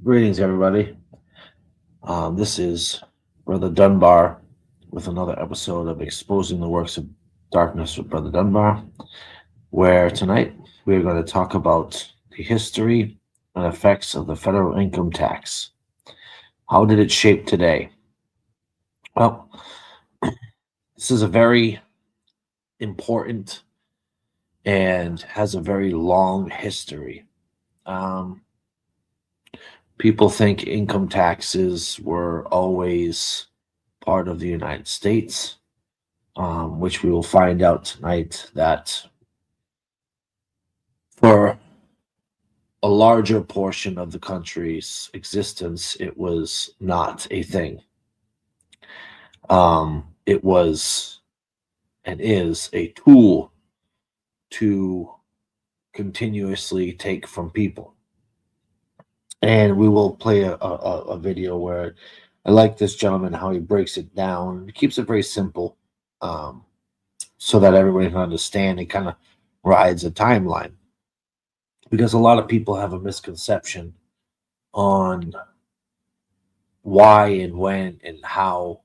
Greetings, everybody. This is Brother Dunbar with another episode of Exposing the Works of Darkness with Brother Dunbar, where tonight we're going to talk about the history and effects of the federal income tax. How did it shape today? Well, this is a very important and has a very long history. Um, People think income taxes were always part of the United States, which we will find out tonight that for a larger portion of the country's existence, it was not a thing. It was and is a tool to continuously take from people. And we will play a video where I like this gentleman, how he breaks it down. He keeps it very simple um, so that everybody can understand. He kind of rides a timeline because a lot of people have a misconception on why and when and how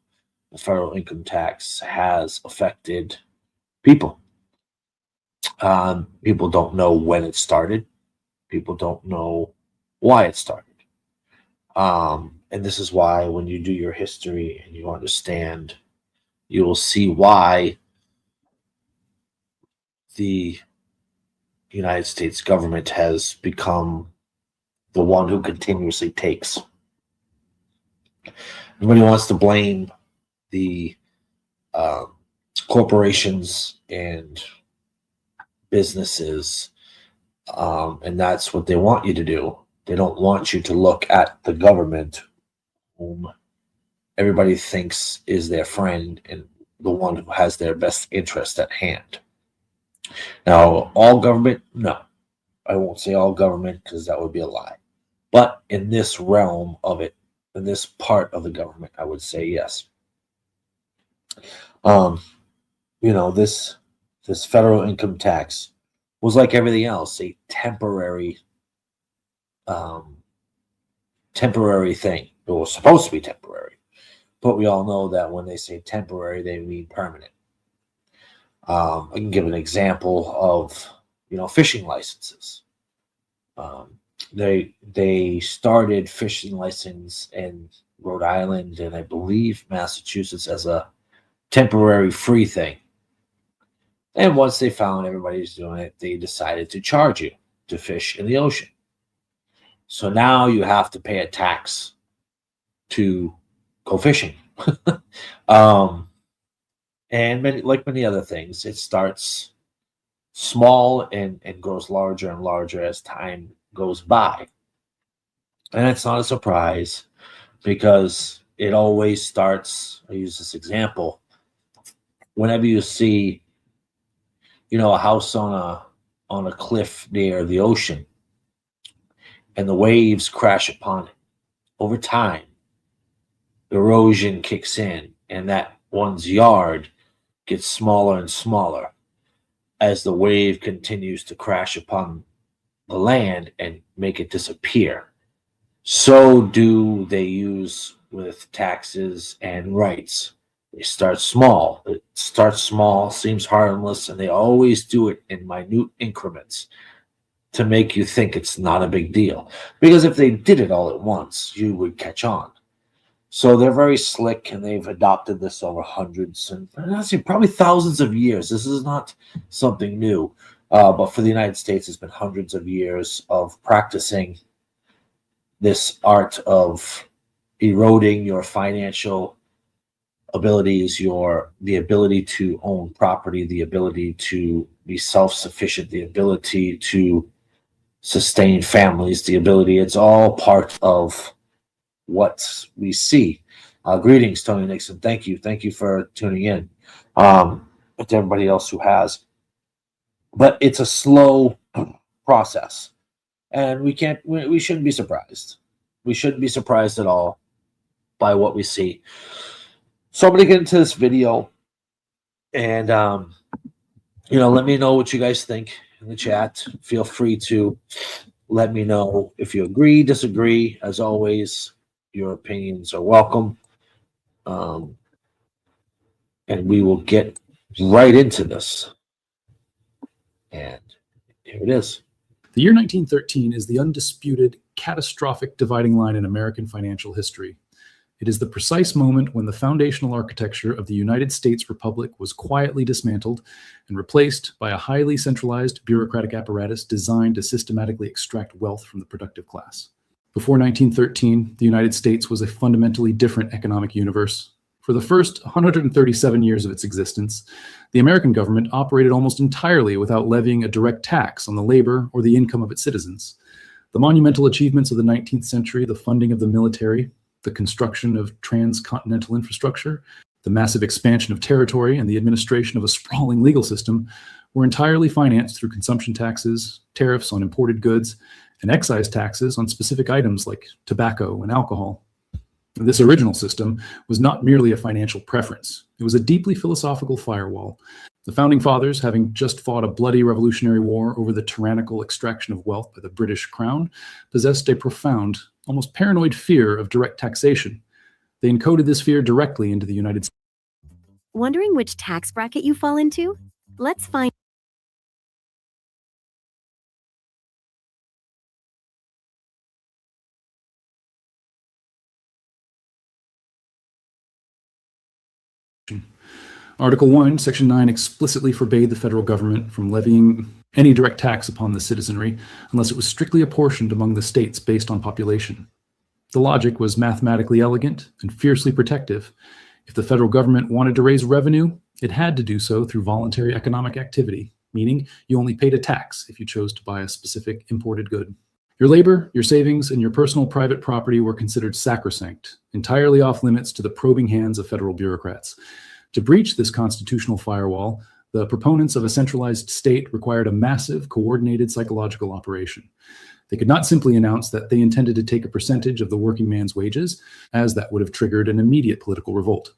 the federal income tax has affected people. People don't know when it started. People don't know why it started. And this is why when you do your history and you understand, you will see why the United States government has become the one who continuously takes. Everybody wants to blame the uh, corporations and businesses, and that's what they want you to do. They don't want you to look at the government, whom everybody thinks is their friend and the one who has their best interest at hand. Now, all government, no, I won't say all government because that would be a lie. But in this realm of it, in this part of the government, I would say yes. Um, this federal income tax was like everything else, a um, temporary thing. It was supposed to be temporary, but we all know that when they say temporary, they mean permanent. I can give an example of fishing licenses. Um, they started fishing license in Rhode Island and I believe Massachusetts as a temporary free thing. And once they found everybody's doing it, they decided to charge you to fish in the ocean. So now you have to pay a tax to go fishing. um, and like many other things, it starts small and grows larger and larger as time goes by. And it's not a surprise because it always starts. I use this example. Whenever you see, a house on a cliff near the ocean and the waves crash upon it, over time, erosion kicks in and that one's yard gets smaller and smaller as the wave continues to crash upon the land and make it disappear. So do they use with taxes and rights. They start small. It starts small, seems harmless, and they always do it in minute increments to make you think it's not a big deal. Because if they did it all at once, you would catch on. So they're very slick and they've adopted this over hundreds and honestly, probably thousands of years. This is not something new. But for the United States, it's been hundreds of years of practicing this art of eroding your financial abilities, the ability to own property, the ability to be self-sufficient, the ability to sustain families, the ability. It's all part of what we see. Greetings, Tony Nixon. Thank you. Thank you for tuning in. To everybody else who has. But it's a slow process. And we shouldn't be surprised. We shouldn't be surprised at all by what we see. So I'm going to get into this video and, let me know what you guys think in the chat. Feel free to Let me know if you agree, disagree. As always, your opinions are welcome. And we will get right into this. And here it is. The year 1913 is the undisputed, catastrophic dividing line in American financial history. It is the precise moment when the foundational architecture of the United States Republic was quietly dismantled and replaced by a highly centralized bureaucratic apparatus designed to systematically extract wealth from the productive class. Before 1913, the United States was a fundamentally different economic universe. For the first 137 years of its existence, the American government operated almost entirely without levying a direct tax on the labor or the income of its citizens. The monumental achievements of the 19th century, the funding of the military, the construction of transcontinental infrastructure, the massive expansion of territory, and the administration of a sprawling legal system were entirely financed through consumption taxes, tariffs on imported goods, and excise taxes on specific items like tobacco and alcohol. This original system was not merely a financial preference. It was a deeply philosophical firewall. The Founding Fathers, having just fought a bloody revolutionary war over the tyrannical extraction of wealth by the British Crown, possessed a profound, almost paranoid fear of direct taxation. They encoded this fear directly into the United States. Wondering which tax bracket you fall into? Let's find Article 1, Section 9 explicitly forbade the federal government from levying any direct tax upon the citizenry unless it was strictly apportioned among the states based on population. The logic was mathematically elegant and fiercely protective. If the federal government wanted to raise revenue, it had to do so through voluntary economic activity, meaning you only paid a tax if you chose to buy a specific imported good. Your labor, your savings, and your personal private property were considered sacrosanct, entirely off limits to the probing hands of federal bureaucrats. To breach this constitutional firewall, the proponents of a centralized state required a massive, coordinated psychological operation. They could not simply announce that they intended to take a percentage of the working man's wages, as that would have triggered an immediate political revolt.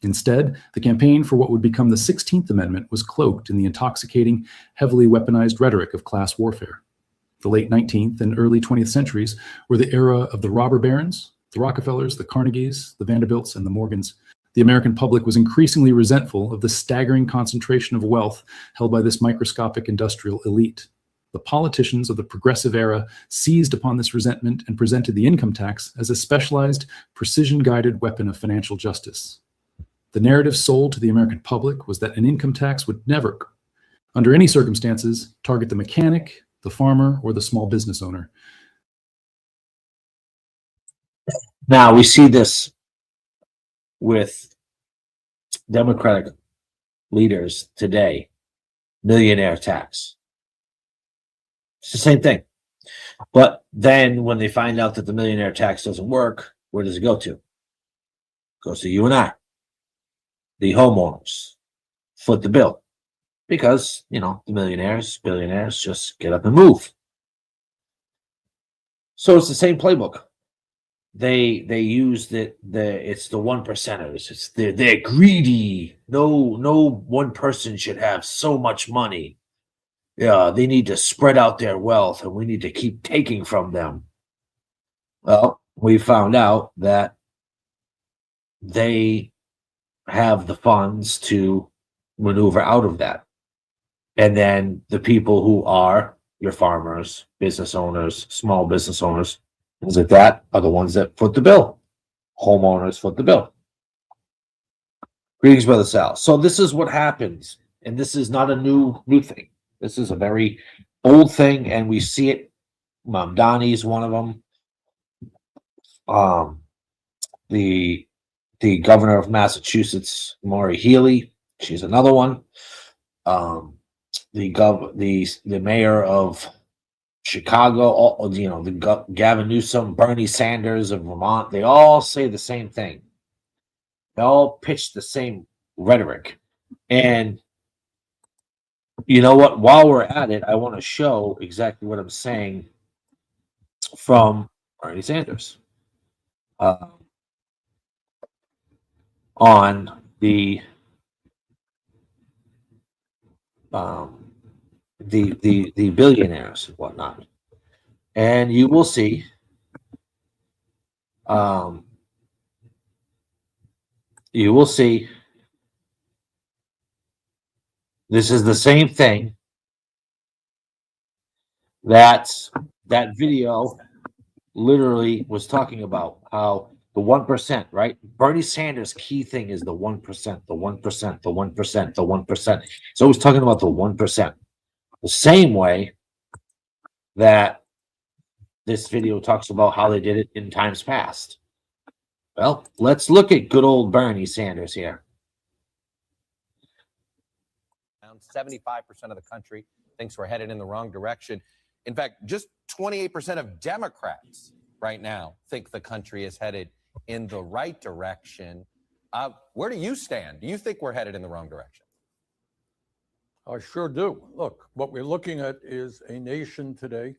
Instead, the campaign for what would become the 16th Amendment was cloaked in the intoxicating, heavily weaponized rhetoric of class warfare. The late 19th and early 20th centuries were the era of the robber barons, the Rockefellers, the Carnegies, the Vanderbilts, and the Morgans. The American public was increasingly resentful of the staggering concentration of wealth held by this microscopic industrial elite. The politicians of the progressive era seized upon this resentment and presented the income tax as a specialized, precision-guided weapon of financial justice. The narrative sold to the American public was that an income tax would never, under any circumstances, target the mechanic, the farmer, or the small business owner. Now we see this with Democratic leaders today, millionaire tax. It's the same thing. But then when they find out that the millionaire tax doesn't work, where does it go to? It goes to you and I, the homeowners, foot the bill. Because, the millionaires, billionaires just get up and move. So it's the same playbook. They use it's the one percenters. It's they're greedy. No one person should have so much money. Yeah, they need to spread out their wealth, and we need to keep taking from them. Well, we found out that they have the funds to maneuver out of that. And then the people who are your farmers, business owners, small business owners, things like that, are the ones that foot the bill. Homeowners foot the bill. Greetings, Brother Sal. So this is what happens, and this is not a new thing. This is a very old thing, and we see it. Mamdani's one of them. The governor of Massachusetts, Maura Healey, she's another one. The mayor of Chicago, Gavin Newsom, Bernie Sanders of Vermont, they all say the same thing. They all pitch the same rhetoric. And you know what? While we're at it, I want to show exactly what I'm saying from Bernie Sanders on the billionaires and whatnot. And you will see this is the same thing that video literally was talking about, how the 1%, right? Bernie Sanders' key thing is the 1%, the 1%, the 1%, the 1%. So he's talking about the 1%. The same way that this video talks about how they did it in times past. Well, let's look at good old Bernie Sanders here. 75% of the country thinks we're headed in the wrong direction. In fact, just 28% of Democrats right now think the country is headed in the right direction. Where do you stand? Do you think we're headed in the wrong direction? I sure do. Look, what we're looking at is a nation today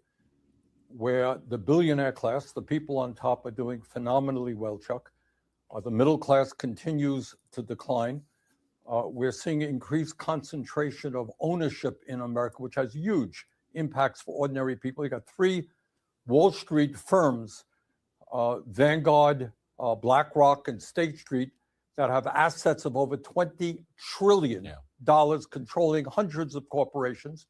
where the billionaire class, the people on top, are doing phenomenally well, Chuck. The middle class continues to decline. We're seeing increased concentration of ownership in America, which has huge impacts for ordinary people. You got 3 Wall Street firms, Vanguard, BlackRock, and State Street, that have assets of over $20 trillion, controlling hundreds of corporations.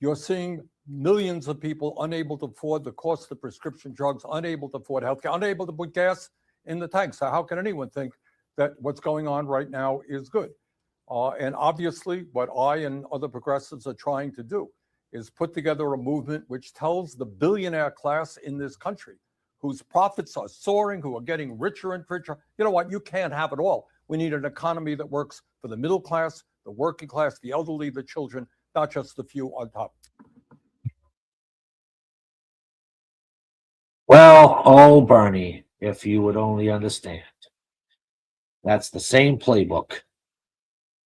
You're seeing millions of people unable to afford the cost of prescription drugs, unable to afford healthcare, unable to put gas in the tank. So how can anyone think that what's going on right now is good? And obviously, what I and other progressives are trying to do is put together a movement which tells the billionaire class in this country, whose profits are soaring, who are getting richer and richer, you know what, you can't have it all. We need an economy that works for the middle class, the working class, the elderly, the children, not just the few on top. Well, oh, Bernie, if you would only understand. That's the same playbook.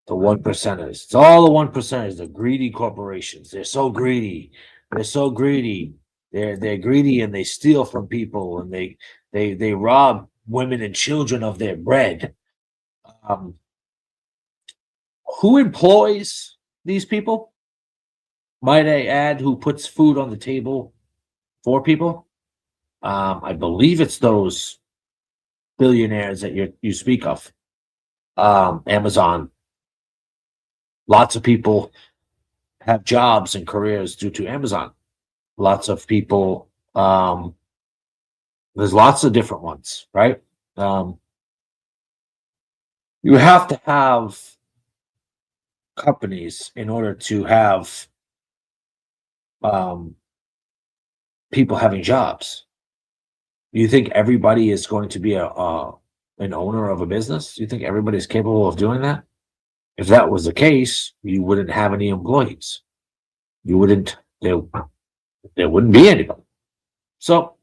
The 1%ers. It's all the 1%ers, the greedy corporations. They're so greedy. They're so greedy. They're greedy, and they steal from people, and they rob women and children of their bread. Who employs these people? Might I add, who puts food on the table for people? I believe it's those billionaires that you speak of. Amazon. Lots of people have jobs and careers due to Amazon. Lots of people, there's lots of different ones, right? You have to have companies in order to have people having jobs. You think everybody is going to be an owner of a business? You think everybody's capable of doing that? If that was the case, you wouldn't have any employees. You wouldn't. There wouldn't be anybody. So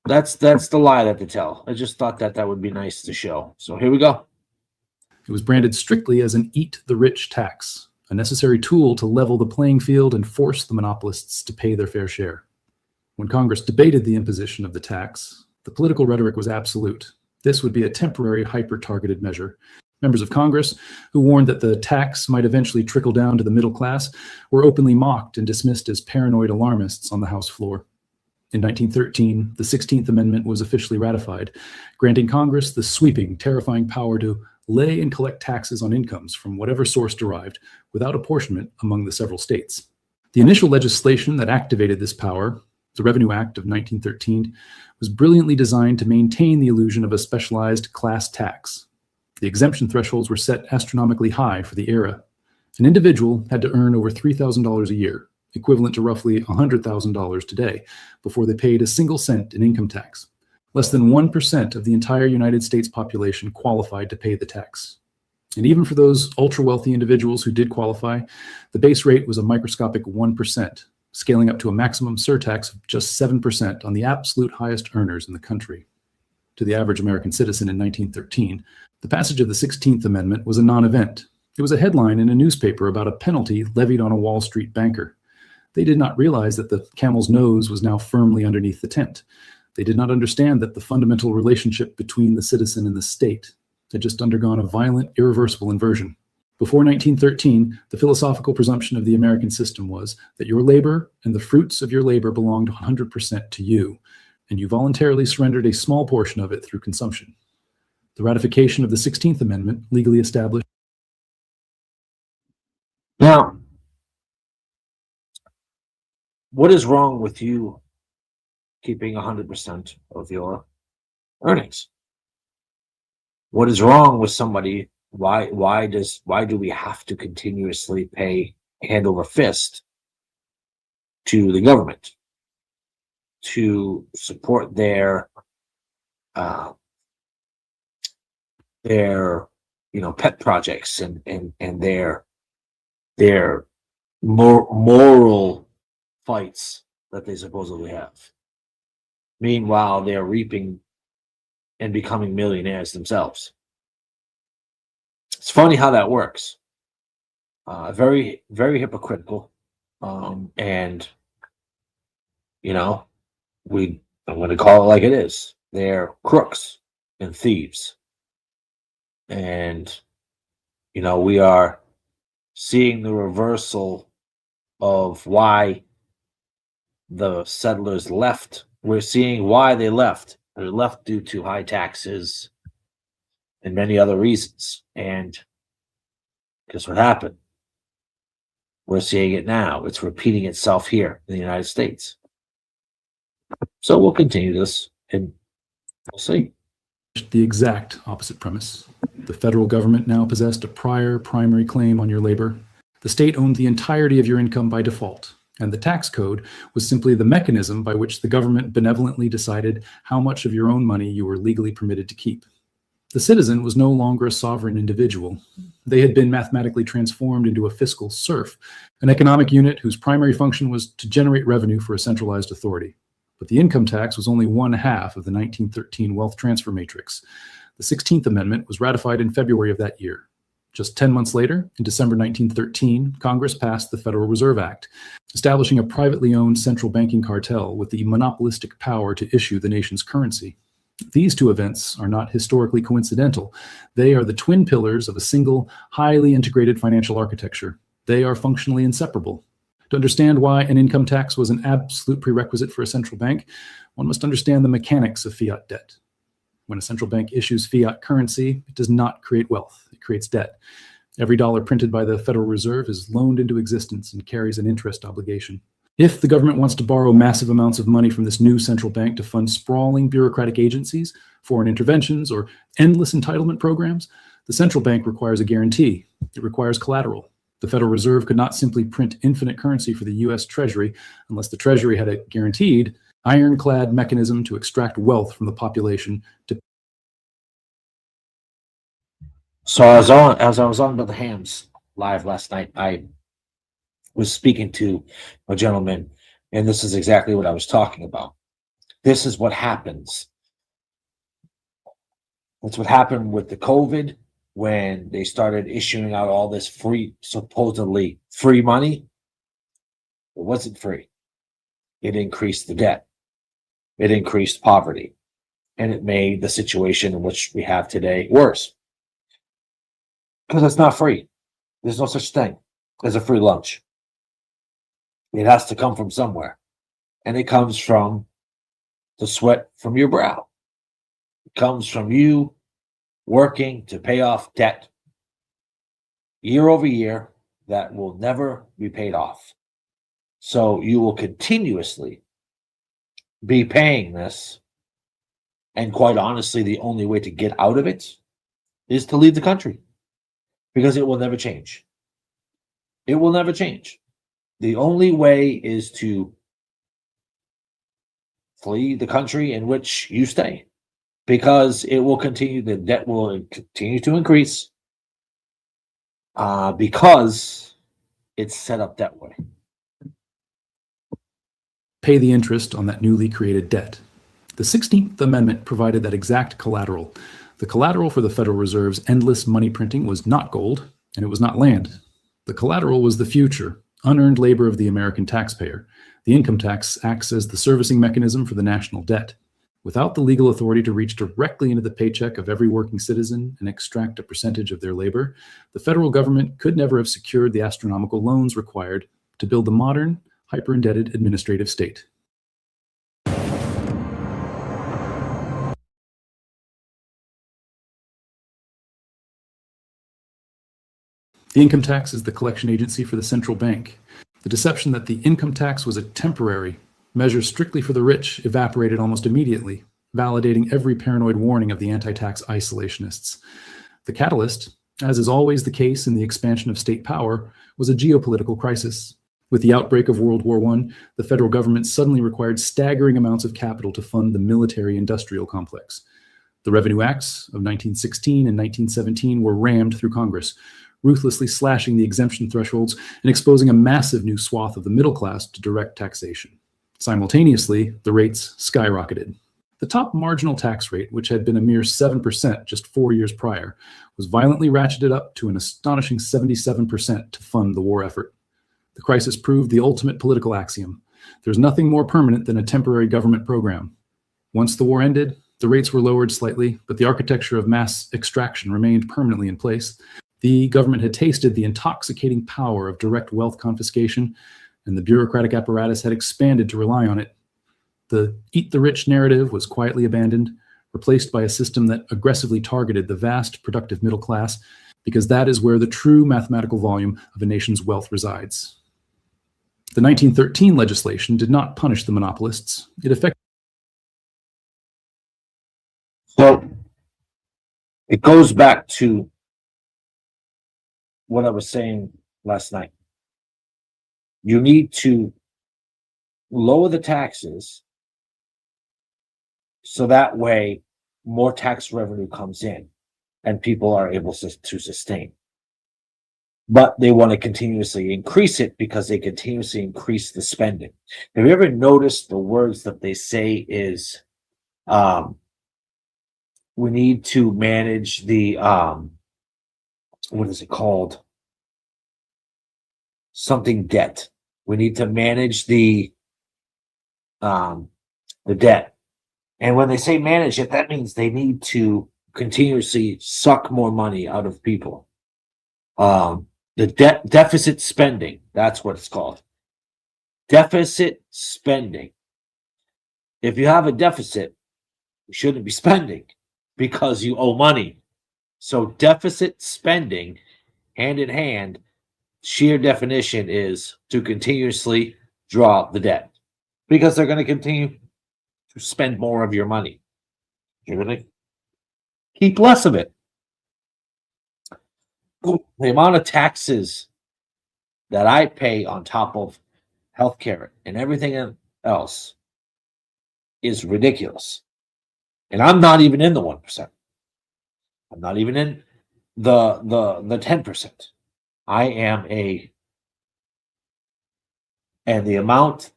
that's the lie that they tell. I just thought that would be nice to show. So here we go. It was branded strictly as an eat the rich tax, a necessary tool to level the playing field and force the monopolists to pay their fair share. When Congress debated the imposition of the tax, the political rhetoric was absolute. This would be a temporary, hyper-targeted measure. Members of Congress, who warned that the tax might eventually trickle down to the middle class, were openly mocked and dismissed as paranoid alarmists on the House floor. In 1913, the 16th Amendment was officially ratified, granting Congress the sweeping, terrifying power to lay and collect taxes on incomes from whatever source derived, without apportionment among the several states. The initial legislation that activated this power, the Revenue Act of 1913, was brilliantly designed to maintain the illusion of a specialized class tax. The exemption thresholds were set astronomically high for the era. An individual had to earn over $3,000 a year, equivalent to roughly $100,000 today, before they paid a single cent in income tax. Less than 1% of the entire United States population qualified to pay the tax. And even for those ultra-wealthy individuals who did qualify, the base rate was a microscopic 1%, scaling up to a maximum surtax of just 7% on the absolute highest earners in the country. To the average American citizen in 1913, the passage of the 16th Amendment was a non-event. It was a headline in a newspaper about a penalty levied on a Wall Street banker. They did not realize that the camel's nose was now firmly underneath the tent. They did not understand that the fundamental relationship between the citizen and the state had just undergone a violent, irreversible inversion. Before 1913, the philosophical presumption of the American system was that your labor and the fruits of your labor belonged 100% to you, and you voluntarily surrendered a small portion of it through consumption. The ratification of the 16th Amendment legally established. Now, what is wrong with you keeping 100% of your earnings? What is wrong with somebody? Why do we have to continuously pay hand over fist to the government to support their pet projects and their moral fights that they supposedly have? Meanwhile, they're reaping and becoming millionaires themselves. It's funny how that works. Very, very hypocritical. And I'm going to call it like it is. They're crooks and thieves. And, we are seeing the reversal of why the settlers left. We're seeing why they left. They left due to high taxes and many other reasons. And guess what happened? We're seeing it now. It's repeating itself here in the United States. So we'll continue this and we'll see. The exact opposite premise. The federal government now possessed a prior primary claim on your labor. The state owned the entirety of your income by default, and the tax code was simply the mechanism by which the government benevolently decided how much of your own money you were legally permitted to keep. The citizen was no longer a sovereign individual. They had been mathematically transformed into a fiscal serf, an economic unit whose primary function was to generate revenue for a centralized authority. But the income tax was only one half of the 1913 wealth transfer matrix. The 16th Amendment was ratified in February of that year. Just 10 months later, in December 1913, Congress passed the Federal Reserve Act, establishing a privately owned central banking cartel with the monopolistic power to issue the nation's currency. These two events are not historically coincidental. They are the twin pillars of a single, highly integrated financial architecture. They are functionally inseparable. To understand why an income tax was an absolute prerequisite for a central bank, one must understand the mechanics of fiat debt. When a central bank issues fiat currency, it does not create wealth, it creates debt. Every dollar printed by the Federal Reserve is loaned into existence and carries an interest obligation. If the government wants to borrow massive amounts of money from this new central bank to fund sprawling bureaucratic agencies, foreign interventions, or endless entitlement programs, the central bank requires a guarantee. It requires collateral. The Federal Reserve could not simply print infinite currency for the U.S. Treasury unless the Treasury had a guaranteed, ironclad mechanism to extract wealth from the population. So as I was on the Hams live last night, I was speaking to a gentleman, and this is exactly what I was talking about. This is what happens. That's what happened with the COVID when they started issuing out all this supposedly free money. It wasn't free. It increased the debt. It increased poverty. And it made the situation in which we have today worse. Because it's not free. There's no such thing as a free lunch. It has to come from somewhere. And it comes from the sweat from your brow. It comes from you working to pay off debt year over year that will never be paid off. So you will continuously be paying this. And quite honestly, the only way to get out of it is to leave the country, because it will never change. It will never change. The only way is to flee the country in which you stay, because it will continue, the debt will continue to increase because it's set up that way. Pay the interest on that newly created debt. The 16th Amendment provided that exact collateral. The collateral for the Federal Reserve's endless money printing was not gold, and it was not land. The collateral was the future, unearned labor of the American taxpayer. The income tax acts as the servicing mechanism for the national debt. Without the legal authority to reach directly into the paycheck of every working citizen and extract a percentage of their labor, the federal government could never have secured the astronomical loans required to build the modern, hyper-indebted administrative state. The income tax is the collection agency for the central bank. The deception that the income tax was a temporary measure strictly for the rich evaporated almost immediately, validating every paranoid warning of the anti-tax isolationists. The catalyst, as is always the case in the expansion of state power, was a geopolitical crisis. With the outbreak of World War I, the federal government suddenly required staggering amounts of capital to fund the military-industrial complex. The Revenue Acts of 1916 and 1917 were rammed through Congress, ruthlessly slashing the exemption thresholds and exposing a massive new swath of the middle class to direct taxation. Simultaneously, the rates skyrocketed. The top marginal tax rate, which had been a mere 7% just 4 years prior, was violently ratcheted up to an astonishing 77% to fund the war effort. The crisis proved the ultimate political axiom. There's nothing more permanent than a temporary government program. Once the war ended, the rates were lowered slightly, but the architecture of mass extraction remained permanently in place. The government had tasted the intoxicating power of direct wealth confiscation, and the bureaucratic apparatus had expanded to rely on it. The eat the rich narrative was quietly abandoned, replaced by a system that aggressively targeted the vast productive middle class, because that is where the true mathematical volume of a nation's wealth resides. The 1913 legislation did not punish the monopolists. It affected. So it goes back to what I was saying last night. You need to lower the taxes so that way more tax revenue comes in and people are able to sustain. But they want to continuously increase it because they continuously increase the spending. Have you ever noticed the words that they say is, we need to manage the, what is it called? Something debt. We need to manage the debt. And when they say manage it, that means they need to continuously suck more money out of people. The deficit spending, that's what it's called. Deficit spending. If you have a deficit, you shouldn't be spending because you owe money. So deficit spending, hand in hand, sheer definition is to continuously draw out the debt because they're going to continue to spend more of your money. You're going to keep less of it. The amount of taxes that I pay on top of healthcare and everything else is ridiculous. And I'm not even in the 1%. I'm not even in the 10%. I am and the amount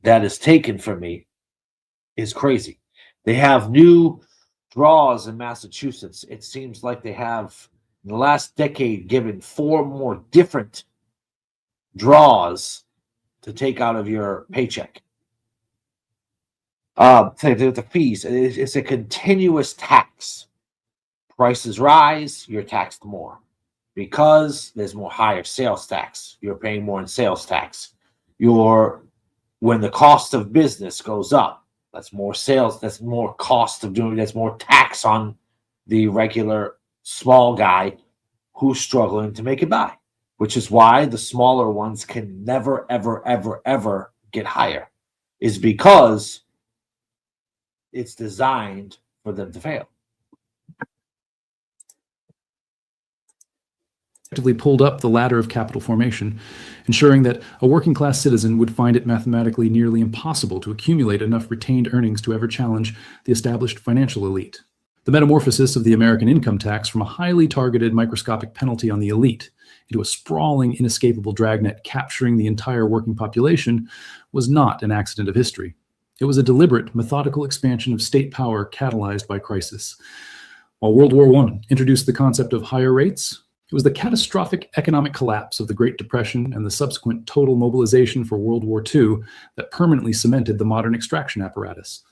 that is taken from me is crazy. They have new draws in Massachusetts. It seems like they have, in the last decade, given 4 more different draws to take out of your paycheck. The fees, it's a continuous tax. Prices rise, you're taxed more. Because there's more higher sales tax, you're paying more in sales tax. When the cost of business goes up, that's more sales, that's more cost of doing, that's more tax on the regular small guy who's struggling to make it by, which is why the smaller ones can never, ever, ever, ever get higher, is because it's designed for them to fail. Pulled up the ladder of capital formation, ensuring that a working class citizen would find it mathematically nearly impossible to accumulate enough retained earnings to ever challenge the established financial elite. The metamorphosis of the American income tax from a highly targeted microscopic penalty on the elite into a sprawling, inescapable dragnet capturing the entire working population was not an accident of history. It was a deliberate, methodical expansion of state power catalyzed by crisis. While World War I introduced the concept of higher rates, it was the catastrophic economic collapse of the Great Depression and the subsequent total mobilization for World War II that permanently cemented the modern extraction apparatus.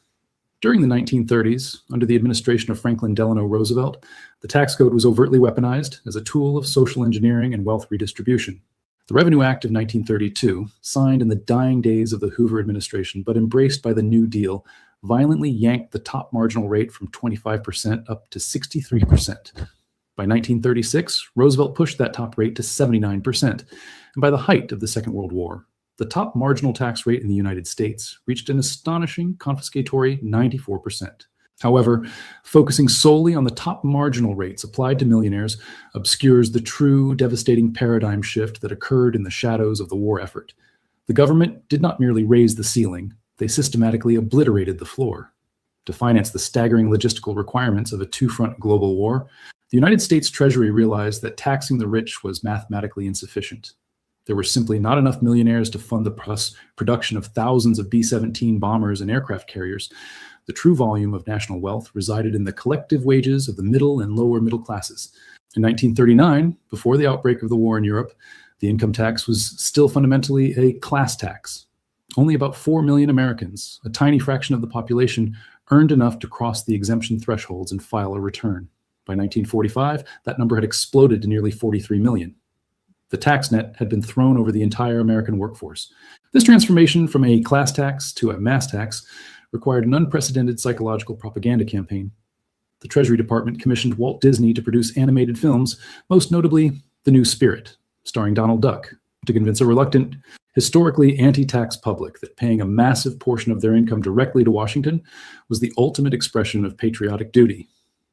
During the 1930s, under the administration of Franklin Delano Roosevelt, the tax code was overtly weaponized as a tool of social engineering and wealth redistribution. The Revenue Act of 1932, signed in the dying days of the Hoover administration but embraced by the New Deal, violently yanked the top marginal rate from 25% up to 63%. By 1936, Roosevelt pushed that top rate to 79%, and by the height of the Second World War, the top marginal tax rate in the United States reached an astonishing confiscatory 94%. However, focusing solely on the top marginal rates applied to millionaires obscures the true devastating paradigm shift that occurred in the shadows of the war effort. The government did not merely raise the ceiling, they systematically obliterated the floor. To finance the staggering logistical requirements of a two-front global war, the United States Treasury realized that taxing the rich was mathematically insufficient. There were simply not enough millionaires to fund the production of thousands of B-17 bombers and aircraft carriers. The true volume of national wealth resided in the collective wages of the middle and lower middle classes. In 1939, before the outbreak of the war in Europe, the income tax was still fundamentally a class tax. Only about 4 million Americans, a tiny fraction of the population, earned enough to cross the exemption thresholds and file a return. By 1945, that number had exploded to nearly 43 million. The tax net had been thrown over the entire American workforce. This transformation from a class tax to a mass tax required an unprecedented psychological propaganda campaign. The Treasury Department commissioned Walt Disney to produce animated films, most notably The New Spirit, starring Donald Duck, to convince a reluctant, historically anti-tax public that paying a massive portion of their income directly to Washington was the ultimate expression of patriotic duty.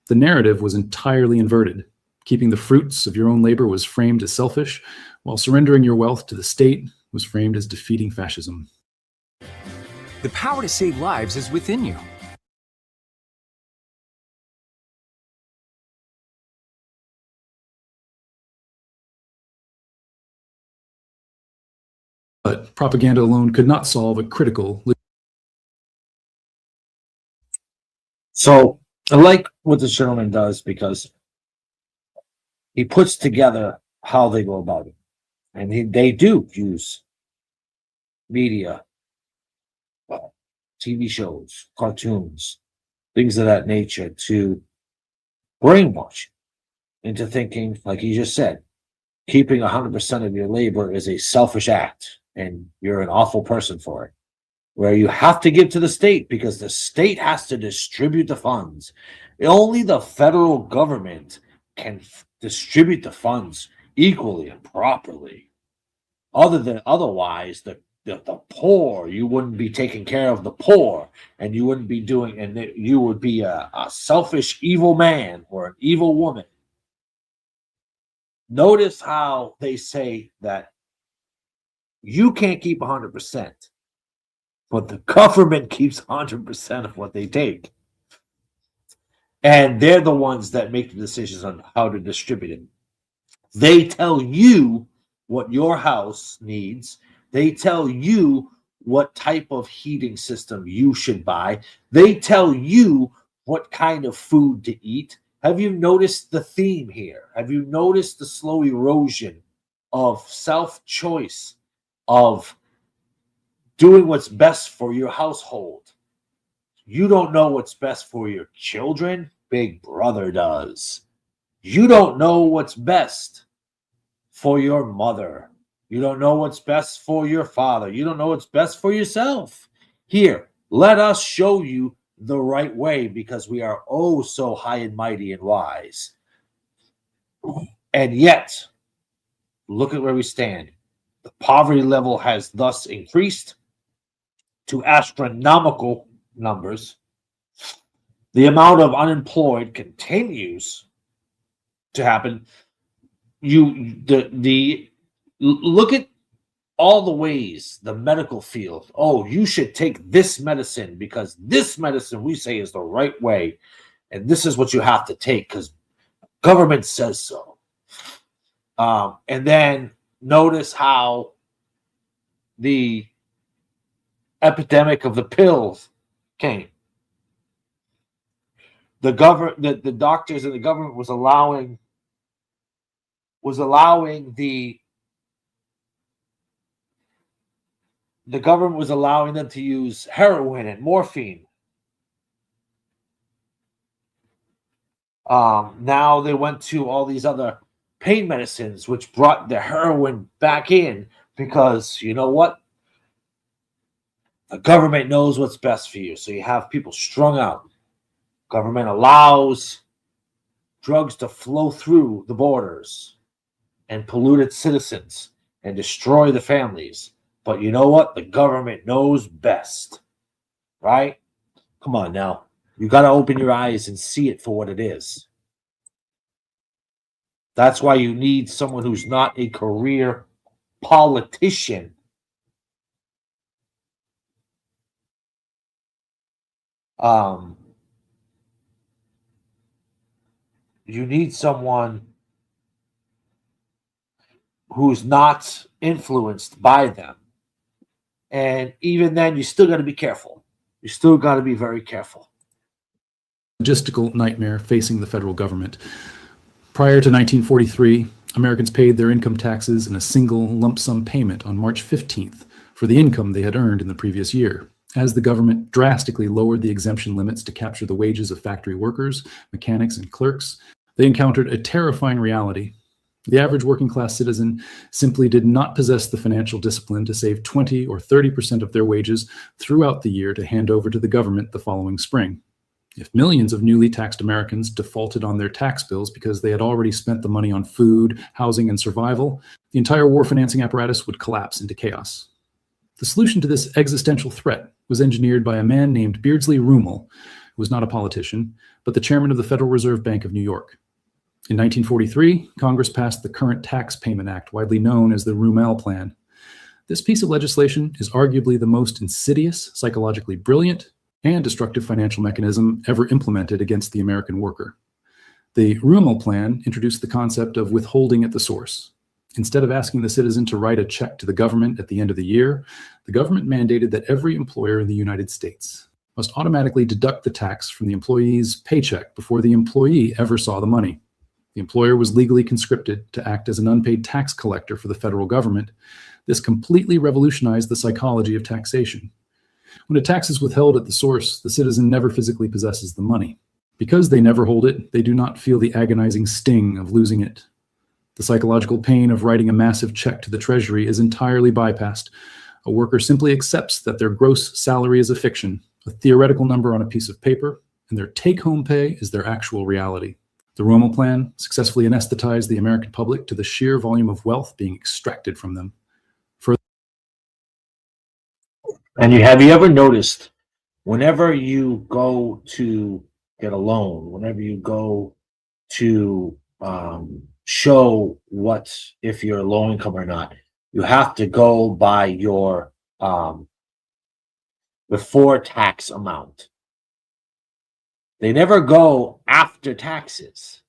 The narrative was entirely inverted. Keeping the fruits of your own labor was framed as selfish, while surrendering your wealth to the state was framed as defeating fascism. The power to save lives is within you. But propaganda alone could not solve a critical. So I like what this gentleman does because he puts together how they go about it. And they do use media, TV shows, cartoons, things of that nature to brainwash you into thinking, like he just said, keeping 100% of your labor is a selfish act and you're an awful person for it. Where you have to give to the state because the state has to distribute the funds. Only the federal government can distribute the funds equally and properly. Otherwise, the poor, you wouldn't be taking care of the poor, and you wouldn't be doing, and you would be a selfish, evil man or an evil woman. Notice how they say that you can't keep 100%, but the government keeps 100% of what they take. And they're the ones that make the decisions on how to distribute it. They tell you what your house needs. They tell you what type of heating system you should buy. They tell you what kind of food to eat. Have you noticed the theme here? Have you noticed the slow erosion of self-choice, of doing what's best for your household? You don't know what's best for your children. Big Brother does. You don't know what's best for your mother. You don't know what's best for your father. You don't know what's best for yourself. Here, let us show you the right way because we are oh so high and mighty and wise. And yet, look at where we stand. The poverty level has thus increased to astronomical numbers. The amount of unemployed continues to happen. Look at all the ways the medical field. Oh, you should take this medicine because this medicine we say is the right way, and this is what you have to take because government says so. And then notice how the epidemic of the pills came. The doctors and the government was allowing them to use heroin and morphine Now they went to all these other pain medicines, which brought the heroin back in because you know what? The government knows what's best for you. So you have people strung out. Government allows drugs to flow through the borders and pollute its citizens and destroy the families. But you know what? The government knows best, right? Come on now. You got to open your eyes and see it for what it is. That's why you need someone who's not a career politician. You need someone who's not influenced by them. And even then, you still got to be careful. You still got to be very careful. Logistical nightmare facing the federal government. Prior to 1943, Americans paid their income taxes in a single lump sum payment on March 15th for the income they had earned in the previous year. As the government drastically lowered the exemption limits to capture the wages of factory workers, mechanics, and clerks, they encountered a terrifying reality. The average working class citizen simply did not possess the financial discipline to save 20 or 30% of their wages throughout the year to hand over to the government the following spring. If millions of newly taxed Americans defaulted on their tax bills because they had already spent the money on food, housing, and survival, the entire war financing apparatus would collapse into chaos. The solution to this existential threat was engineered by a man named Beardsley Rumel, who was not a politician, but the chairman of the Federal Reserve Bank of New York. In 1943, Congress passed the Current Tax Payment Act, widely known as the Rumel Plan. This piece of legislation is arguably the most insidious, psychologically brilliant, and destructive financial mechanism ever implemented against the American worker. The Rumel Plan introduced the concept of withholding at the source. Instead of asking the citizen to write a check to the government at the end of the year, the government mandated that every employer in the United States must automatically deduct the tax from the employee's paycheck before the employee ever saw the money. The employer was legally conscripted to act as an unpaid tax collector for the federal government. This completely revolutionized the psychology of taxation. When a tax is withheld at the source, the citizen never physically possesses the money. Because they never hold it, they do not feel the agonizing sting of losing it. The psychological pain of writing a massive check to the Treasury is entirely bypassed. A worker simply accepts that their gross salary is a fiction, a theoretical number on a piece of paper, and their take-home pay is their actual reality. The Rumel Plan successfully anesthetized the American public to the sheer volume of wealth being extracted from them. And have you ever noticed whenever you go to get a loan, whenever you go to show what if you're low income or not, you have to go by your before tax amount. They never go after taxes.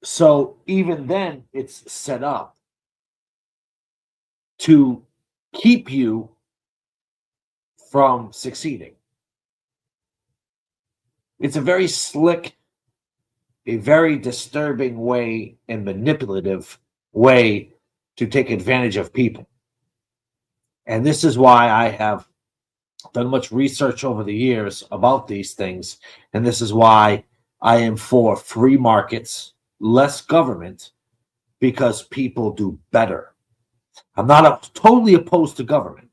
So even then, it's set up to keep you from succeeding. It's a very slick, a very disturbing way and manipulative way to take advantage of people. And this is why I have done much research over the years about these things. And this is why I am for free markets, less government, because people do better. I'm not totally opposed to government.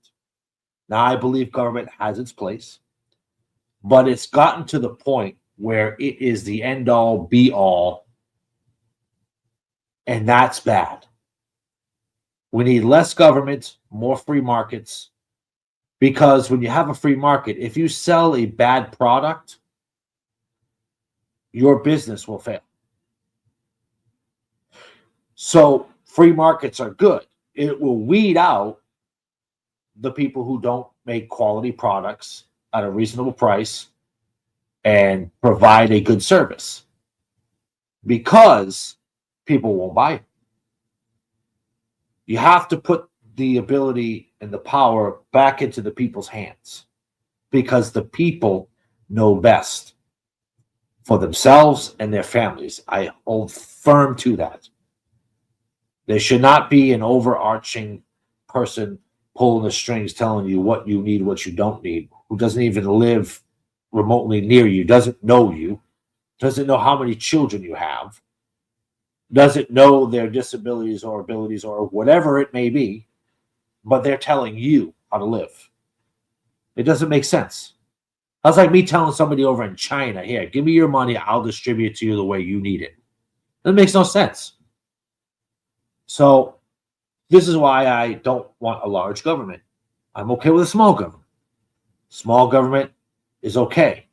Now, I believe government has its place, but it's gotten to the point where it is the end-all, be-all, and that's bad. We need less government, more free markets, because when you have a free market, if you sell a bad product, your business will fail. So free markets are good. It will weed out the people who don't make quality products at a reasonable price and provide a good service, because people won't buy it. You have to put the ability and the power back into the people's hands, because the people know best for themselves and their families. I hold firm to that. There should not be an overarching person pulling the strings, telling you what you need, what you don't need, who doesn't even live remotely near you, doesn't know you, doesn't know how many children you have, doesn't know their disabilities or abilities or whatever it may be, but they're telling you how to live. It doesn't make sense. That's like me telling somebody over in China, here, give me your money, I'll distribute it to you the way you need it. That makes no sense. So this is why I don't want a large government. I'm okay with a small government. Small government is okay.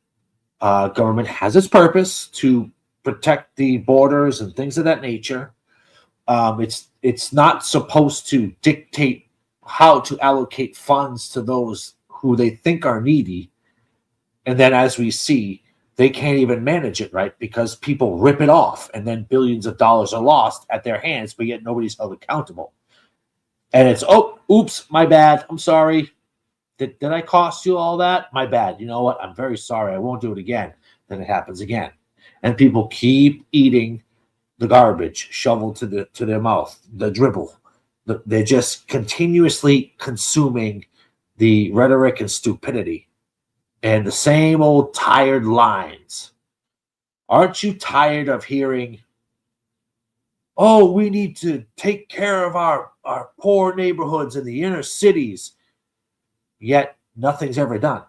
Government has its purpose to protect the borders and things of that nature. It's not supposed to dictate how to allocate funds to those who they think are needy. And then as we see, they can't even manage it right because people rip it off and then billions of dollars are lost at their hands, but yet nobody's held accountable. And it's, oh, oops, my bad. I'm sorry. Did I cost you all that? My bad. You know what? I'm very sorry. I won't do it again. Then it happens again. And people keep eating the garbage shoveled to their mouth, the dribble. They're just continuously consuming the rhetoric and stupidity and the same old tired lines. Aren't you tired of hearing, oh, we need to take care of our poor neighborhoods in the inner cities, yet nothing's ever done?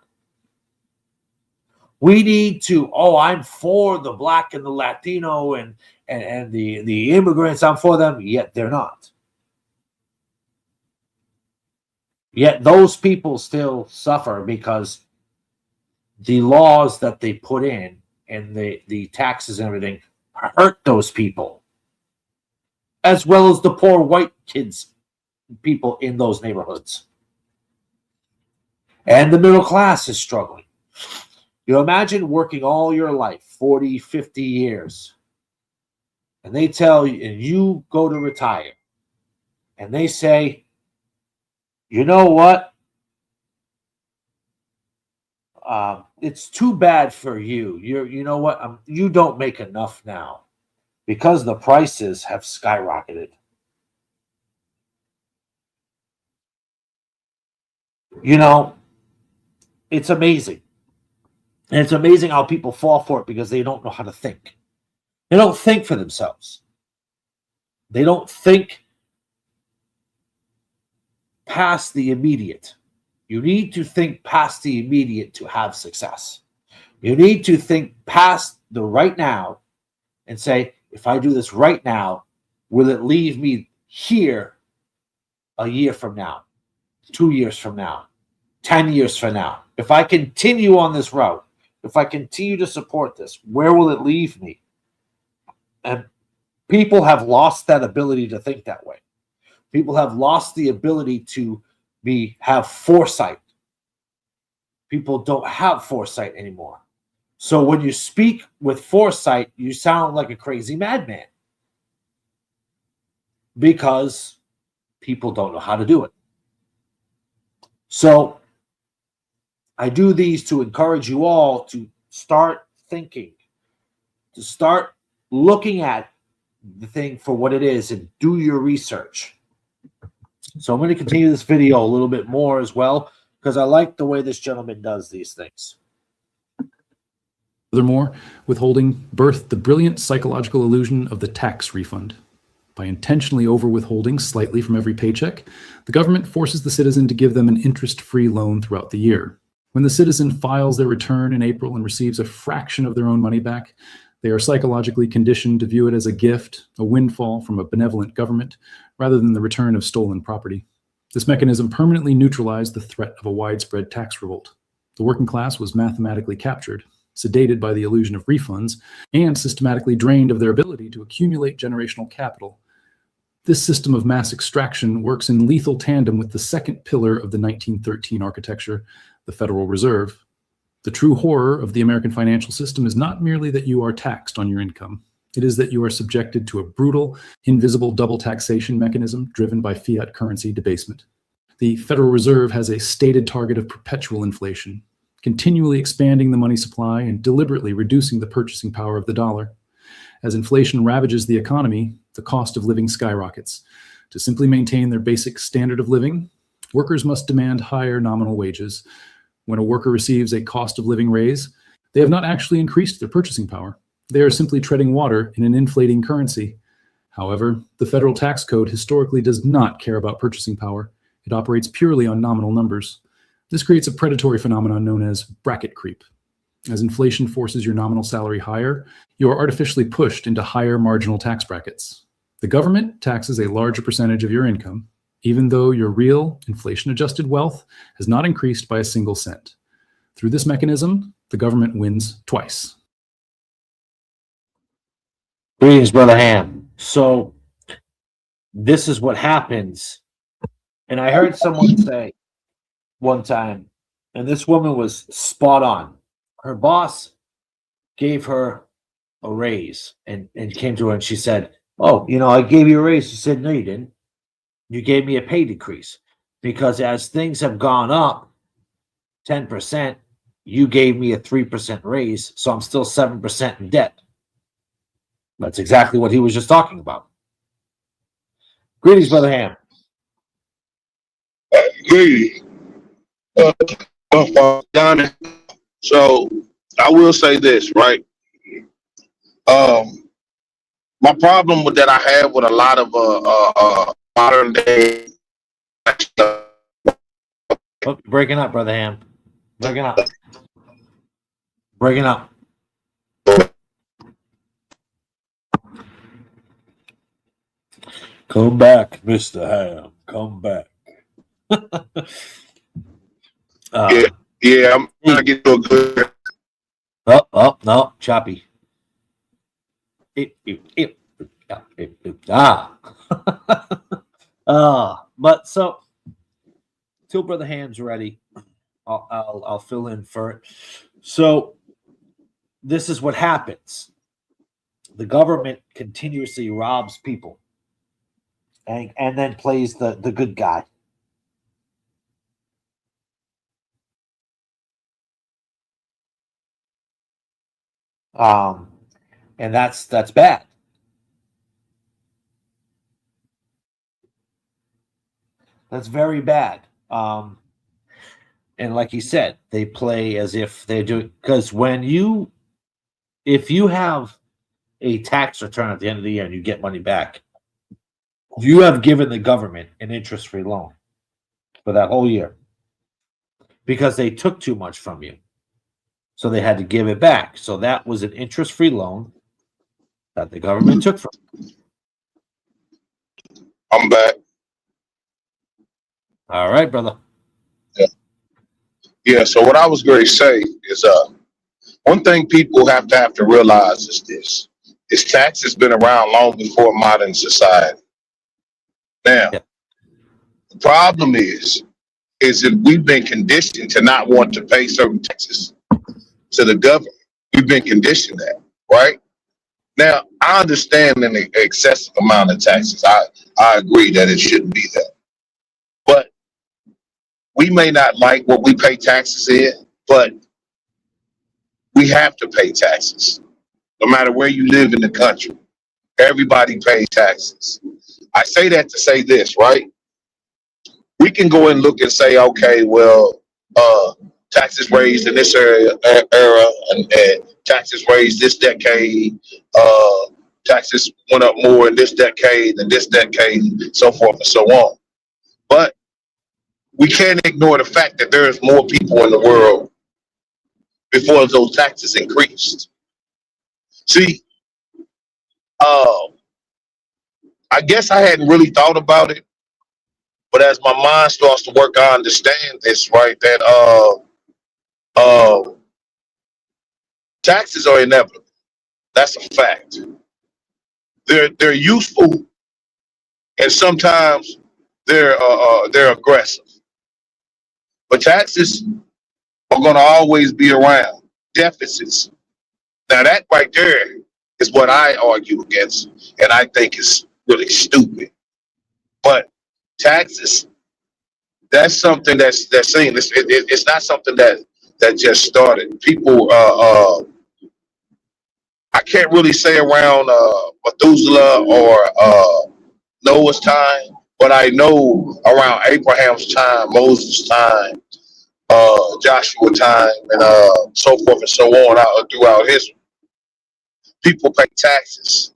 We need to, oh, I'm for the Black and the Latino and the immigrants, I'm for them, yet they're not. Yet those people still suffer because the laws that they put in and the taxes and everything hurt those people, as well as the poor white people in those neighborhoods. And the middle class is struggling. You imagine working all your life, 40, 50 years, and they tell you, and you go to retire, and they say, you know what? It's too bad for you. You know what? You don't make enough now because the prices have skyrocketed. You know, it's amazing. And it's amazing how people fall for it because they don't know how to think. They don't think for themselves. They don't think past the immediate. You need to think past the immediate to have success. You need to think past the right now and say, if I do this right now, will it leave me here a year from now, 2 years from now, 10 years from now? If I continue on this route, if I continue to support this, where will it leave me? And people have lost that ability to think that way. People have lost the ability to have foresight. People don't have foresight anymore. So when you speak with foresight, you sound like a crazy madman because people don't know how to do it. So I do these to encourage you all to start thinking, to start looking at the thing for what it is and do your research. So I'm going to continue this video a little bit more as well because I like the way this gentleman does these things. Furthermore, withholding birthed the brilliant psychological illusion of the tax refund. By intentionally over-withholding slightly from every paycheck, the government forces the citizen to give them an interest-free loan throughout the year. When the citizen files their return in April and receives a fraction of their own money back, they are psychologically conditioned to view it as a gift, a windfall from a benevolent government, rather than the return of stolen property. This mechanism permanently neutralized the threat of a widespread tax revolt. The working class was mathematically captured, sedated by the illusion of refunds, and systematically drained of their ability to accumulate generational capital. This system of mass extraction works in lethal tandem with the second pillar of the 1913 architecture, the Federal Reserve. The true horror of the American financial system is not merely that you are taxed on your income. It is that you are subjected to a brutal, invisible double taxation mechanism driven by fiat currency debasement. The Federal Reserve has a stated target of perpetual inflation, continually expanding the money supply and deliberately reducing the purchasing power of the dollar. As inflation ravages the economy, the cost of living skyrockets. To simply maintain their basic standard of living, workers must demand higher nominal wages. When a worker receives a cost of living raise, they have not actually increased their purchasing power. They are simply treading water in an inflating currency. However, the federal tax code historically does not care about purchasing power. It operates purely on nominal numbers. This creates a predatory phenomenon known as bracket creep. As inflation forces your nominal salary higher, you are artificially pushed into higher marginal tax brackets. The government taxes a larger percentage of your income, even though your real, inflation-adjusted wealth has not increased by a single cent. Through this mechanism, the government wins twice. Greetings, Brother Ham. So this is what happens. And I heard someone say one time, and this woman was spot on. Her boss gave her a raise and came to her and she said, "Oh, I gave you a raise." She said, "No, you didn't. You gave me a pay decrease because as things have gone up 10%, you gave me a 3% raise. So I'm still 7% in debt." That's exactly what he was just talking about. Greetings, Brother Ham. Greetings. Donnie. So I will say this, right? My problem with that I have with a lot of modern day. Oh, breaking up, Brother Ham. Breaking up. Breaking up. Come back, Mr. Ham. Come back. Yeah, I'm trying to get to a good. Oh, no, choppy. But so till Brother Ham's ready, I'll fill in for it. So this is what happens. The government continuously robs people and then plays the good guy. And that's bad. That's very bad. And like he said, they play as if they're doing, because if you have a tax return at the end of the year and you get money back, you have given the government an interest-free loan for that whole year because they took too much from you. So they had to give it back. So that was an interest-free loan that the government took from you. I'm back. All right, brother. Yeah. So what I was going to say is, one thing people have to realize is this: is tax has been around long before modern society. Now, Yeah. the problem is that we've been conditioned to not want to pay certain taxes to the government. We've been conditioned that, right? Now, I understand an excessive amount of taxes. I agree that it shouldn't be there. But we may not like what we pay taxes in, but we have to pay taxes. No matter where you live in the country, everybody pays taxes. I say that to say this, right? We can go and look and say, okay, well, taxes raised in this era and taxes raised this decade, taxes went up more in this decade than this decade, so forth and so on. But we can't ignore the fact that there's more people in the world before those taxes increased. See, I guess I hadn't really thought about it, but as my mind starts to work, I understand this, right? That taxes are inevitable. That's a fact. They're useful, and sometimes they're aggressive. But taxes are going to always be around. Deficits. Now that right there is what I argue against, and I think is really stupid. But taxes, that's something that's seen. It's not something that just started. People, I can't really say around Methuselah or Noah's time, but I know around Abraham's time, Moses' time, Joshua time, and so forth and so on throughout history. people pay taxes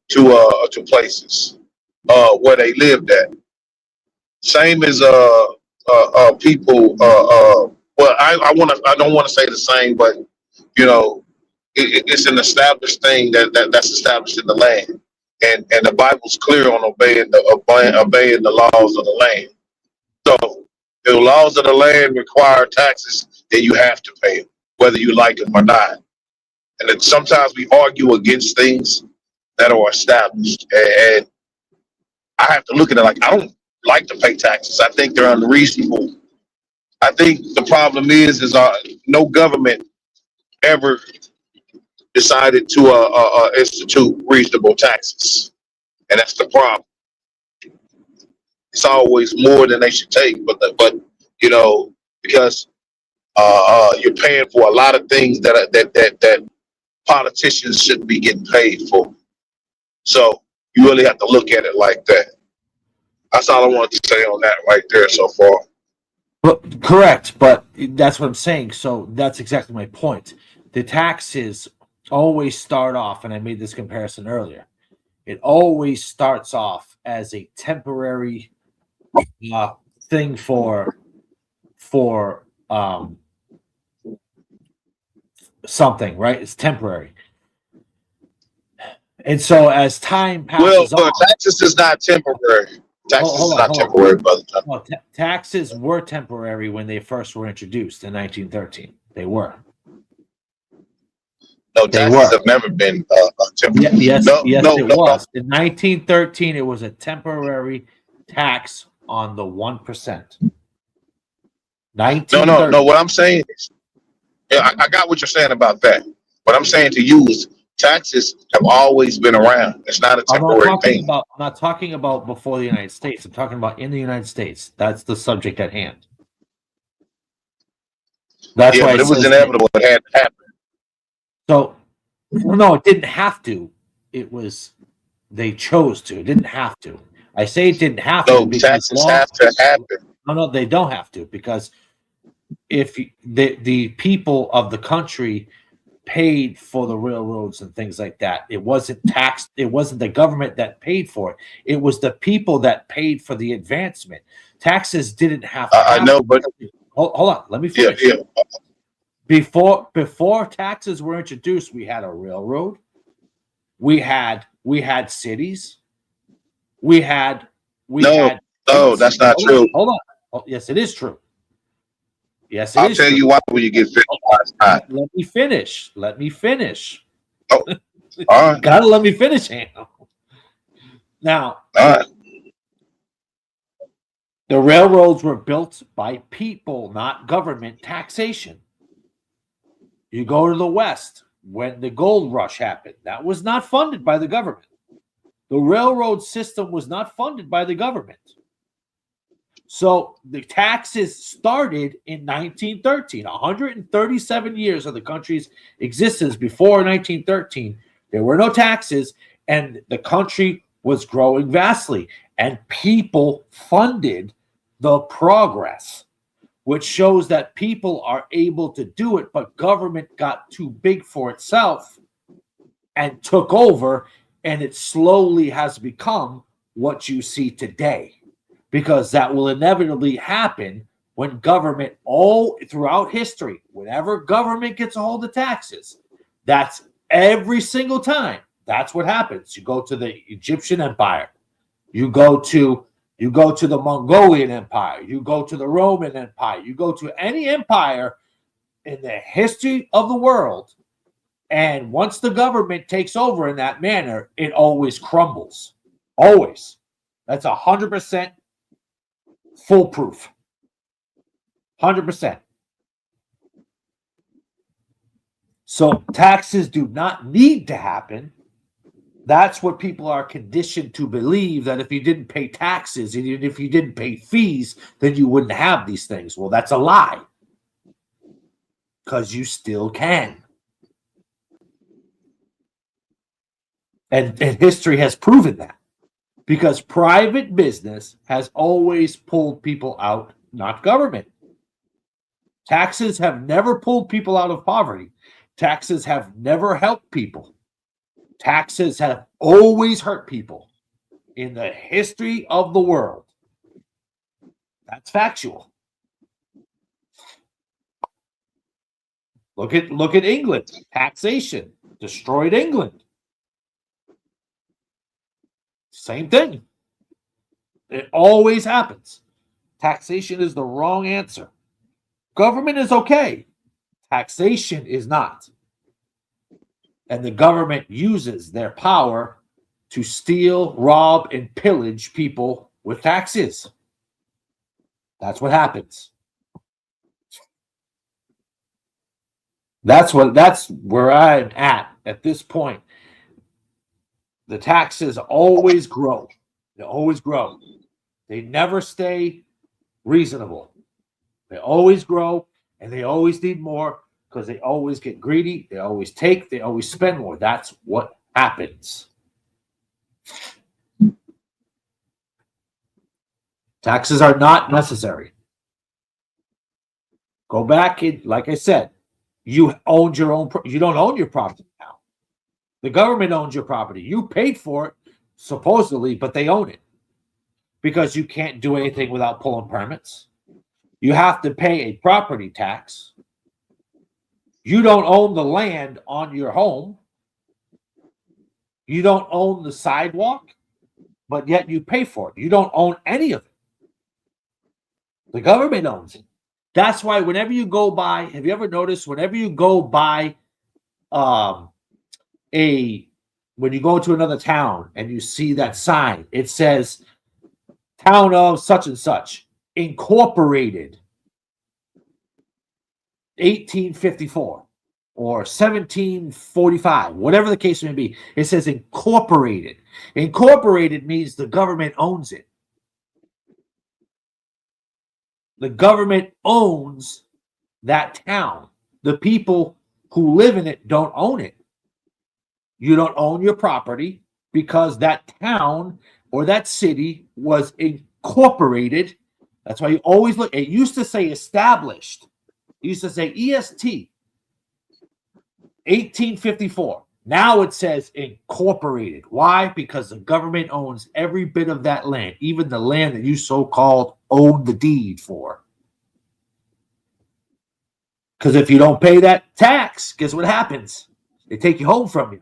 to places where they lived at. Same as people. Well, I don't want to say the same, but you know, it's an established thing that's established in the land, and the Bible's clear on obeying the laws of the land. So, if the laws of the land require taxes, then you have to pay them, whether you like them or not. And then sometimes we argue against things that are established, and I have to look at it like I don't like to pay taxes. I think they're unreasonable. I think the problem is no government ever decided to institute reasonable taxes, and that's the problem. It's always more than they should take, but you know, because you're paying for a lot of things that politicians shouldn't be getting paid for. So you really have to look at it like that. That's all I wanted to say on that right there so far. But correct, but that's what I'm saying. So that's exactly my point. The taxes always start off, and I made this comparison earlier. It always starts off as a temporary thing for something, right? It's temporary. And so as time passes Well, on, taxes is not temporary. Taxes Hold is on, not hold on. temporary, brother. well, taxes were temporary when they first were introduced in 1913. They were. No, They taxes were. have never been temporary. Yes, No, yes, no, it no, was. In 1913, it was a temporary tax on the 1%. no. What I'm saying is, yeah, I got what you're saying about that. What I'm saying to you is taxes have always been around. It's not a temporary thing. I'm not talking about before the United States. I'm talking about in the United States. That's the subject at hand. That's Yeah, why but it was says inevitable. It had to happen. so. Well, no, it didn't have to. It was they chose to. It didn't have to. I say it didn't have to No, because taxes have to happen. No, they don't have to, because if the people of the country paid for the railroads and things like that, it wasn't taxed. It wasn't the government that paid for it. It was the people that paid for the advancement. Taxes didn't have to I happen. know, but Hold on, let me yeah, finish. yeah. Before taxes were introduced, we had a railroad. We had cities. We had No, that's not true. Hold on. Oh, yes, it is true. Yes, it I'll is tell true. you why when you get finished. Let me finish. Let me finish. Oh, all right. Gotta let me finish, Hannah. Now, All right. the railroads were built by people, not government taxation. You go to the West, when the gold rush happened, that was not funded by the government. The railroad system was not funded by the government. So the taxes started in 1913, 137 years of the country's existence before 1913. There were no taxes, and the country was growing vastly, and people funded the progress, which shows that people are able to do it, but government got too big for itself and took over, and it slowly has become what you see today. Because that will inevitably happen when government, all throughout history, whenever government gets a hold of taxes, that's every single time. That's what happens. You go to the Egyptian Empire, you go to the Mongolian Empire, you go to the Roman Empire, you go to any empire in the history of the world, and once the government takes over in that manner, it always crumbles. Always. That's 100%. Foolproof. 100%. So taxes do not need to happen. That's what people are conditioned to believe, that if you didn't pay taxes and if you didn't pay fees, then you wouldn't have these things. Well, that's a lie. Because you still can. And history has proven that. Because private business has always pulled people out, not government. Taxes have never pulled people out of poverty. Taxes have never helped people. Taxes have always hurt people in the history of the world. That's factual. Look at England. Taxation destroyed England. Same thing. It always happens. Taxation is the wrong answer. Government is okay. Taxation is not. And the government uses their power to steal, rob, and pillage people with taxes. That's what happens. That's where I'm at this point. The taxes always grow. They always grow. They never stay reasonable. They always grow, and they always need more because they always get greedy. They always take. They always spend more. That's what happens. Taxes are not necessary. Go back in, like I said, you owned your own. You don't own your property now. The government owns your property. You paid for it, supposedly, but they own it because you can't do anything without pulling permits. You have to pay a property tax. You don't own the land on your home. You don't own the sidewalk, but yet you pay for it. You don't own any of it. The government owns it. That's why whenever you go by, have you ever noticed whenever you go by when you go to another town and you see that sign, it says town of such and such, incorporated 1854 or 1745, whatever the case may be. It says incorporated. Incorporated means the government owns it. The government owns that town. The people who live in it don't own it. You don't own your property because that town or that city was incorporated. That's why you always look. It used to say established. It used to say EST, 1854. Now it says incorporated. Why? Because the government owns every bit of that land, even the land that you so-called own the deed for. Because if you don't pay that tax, guess what happens? They take you home from you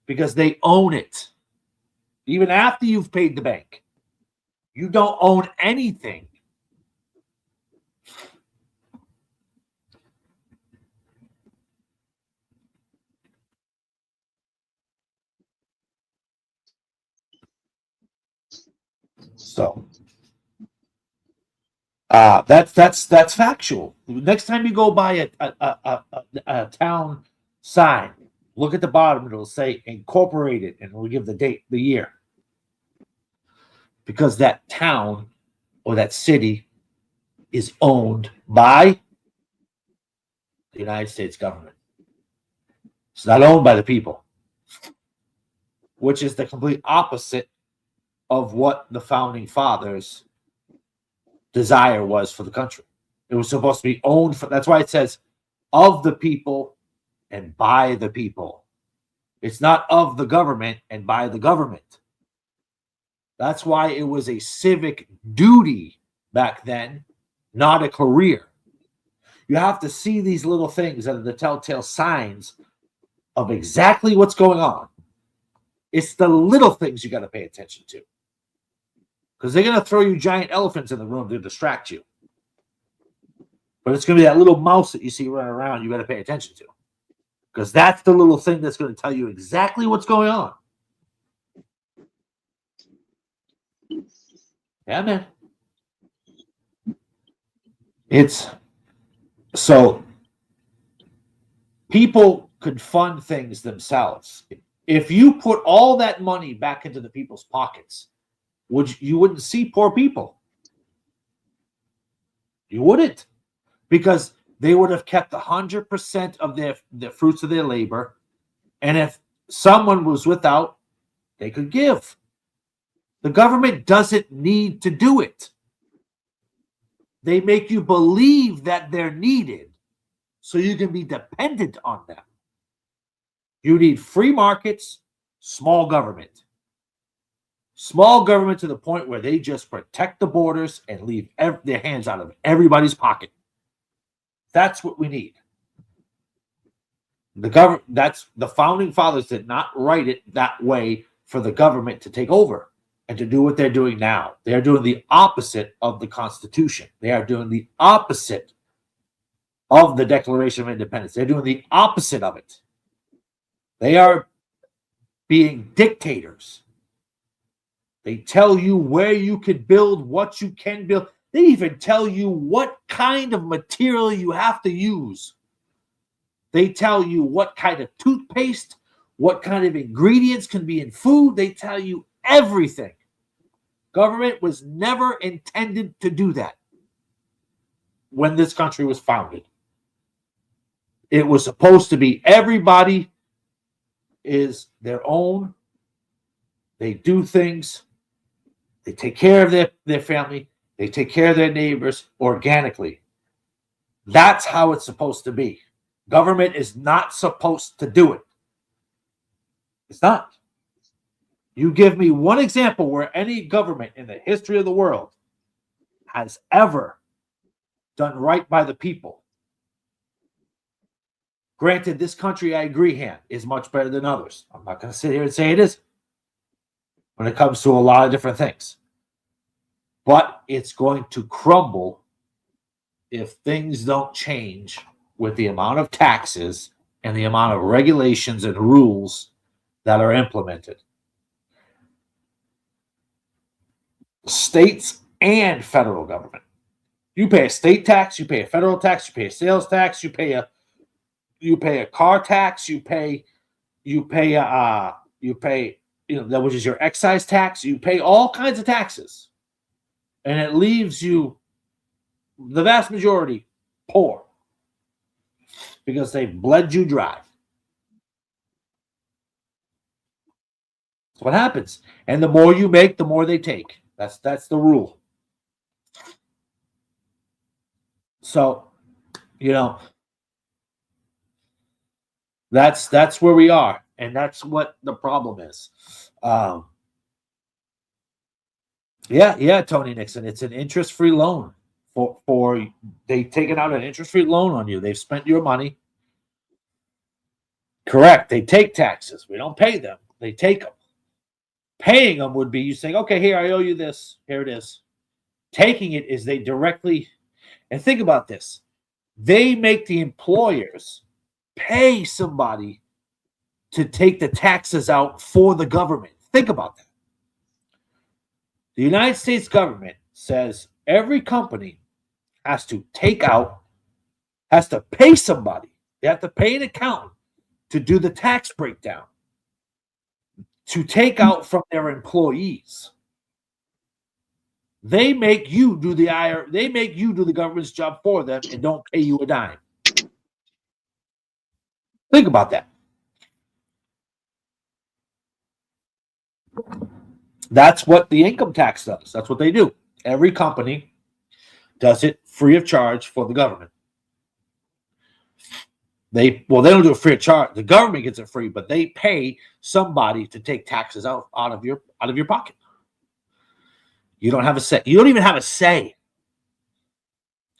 because they own it. Even after you've paid the bank, you don't own anything. So that's factual. Next time you go by a town sign, look at the bottom. It'll say incorporated, and it'll give the date, the year, because that town or that city is owned by the United States government. It's not owned by the people, which is the complete opposite of what the founding fathers' desire was for the country. It was supposed to be owned for, that's why it says of the people and by the people. It's not of the government and by the government. That's why it was a civic duty back then, not a career. You have to see these little things that are the telltale signs of exactly what's going on. It's the little things you got to pay attention to. Because they're going to throw you giant elephants in the room to distract you. But it's going to be that little mouse that you see running around you got to pay attention to. Because that's the little thing that's going to tell you exactly what's going on. Yeah, man. It's so people could fund things themselves. If you put all that money back into the people's pockets, you wouldn't see poor people. You wouldn't, because they would have kept 100% of the fruits of their labor, and if someone was without, they could give. The government doesn't need to do it. They make you believe that they're needed so you can be dependent on them. You need free markets Small government. Small government to the point where they just protect the borders and leave their hands out of everybody's pocket. That's what we need. That's the founding fathers did not write it that way for the government to take over and to do what they're doing now. They're doing the opposite of the Constitution. They are doing the opposite of the Declaration of Independence. They're doing the opposite of it. They are being dictators. They tell you where you can build, what you can build. They even tell you what kind of material you have to use. They tell you what kind of toothpaste, what kind of ingredients can be in food. They tell you everything. Government was never intended to do that when this country was founded. It was supposed to be everybody is their own. They do things. They take care of their family. They take care of their neighbors organically. That's how it's supposed to be. Government is not supposed to do it. It's not. You give me one example where any government in the history of the world has ever done right by the people. Granted, this country, I agree, Han, is much better than others. I'm not going to sit here and say it isn't when it comes to a lot of different things. But it's going to crumble if things don't change with the amount of taxes and the amount of regulations and rules that are implemented. States and federal government. You pay a state tax, you pay a federal tax, you pay a sales tax, you pay a car tax, you pay that, which is your excise tax. You pay all kinds of taxes, and it leaves you, the vast majority, poor because they bled you dry. That's what happens. And the more you make, the more they take. That's the rule. So, that's where we are, and that's what the problem is. Tony Nixon, it's an interest-free loan for they've taken out an interest-free loan on you. They've spent your money. Correct. They take taxes. We don't pay them. They take them. Paying them would be you saying, okay, here, I owe you this. Here it is. Taking it is they directly, and think about this. They make the employers pay somebody to take the taxes out for the government. Think about that. The United States government says every company has to pay somebody. They have to pay an accountant to do the tax breakdown, to take out from their employees. They make you do they make you do the government's job for them and don't pay you a dime. Think about that. That's what the income tax does. That's what they do. Every company does it free of charge for the government. They don't do it free of charge. The government gets it free, but they pay somebody to take taxes out of your pocket. You don't have a say. You don't even have a say.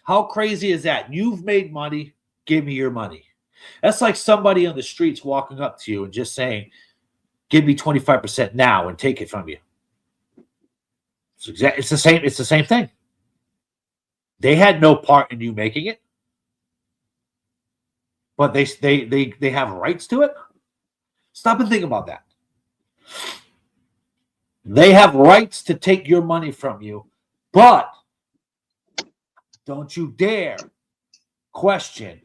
How crazy is that? You've made money. Give me your money. That's like somebody on the streets walking up to you and just saying, "Give me 25% now and take it from you." It's the same. It's the same thing. They had no part in you making it, but they have rights to it. Stop and think about that. They have rights to take your money from you, but don't you dare question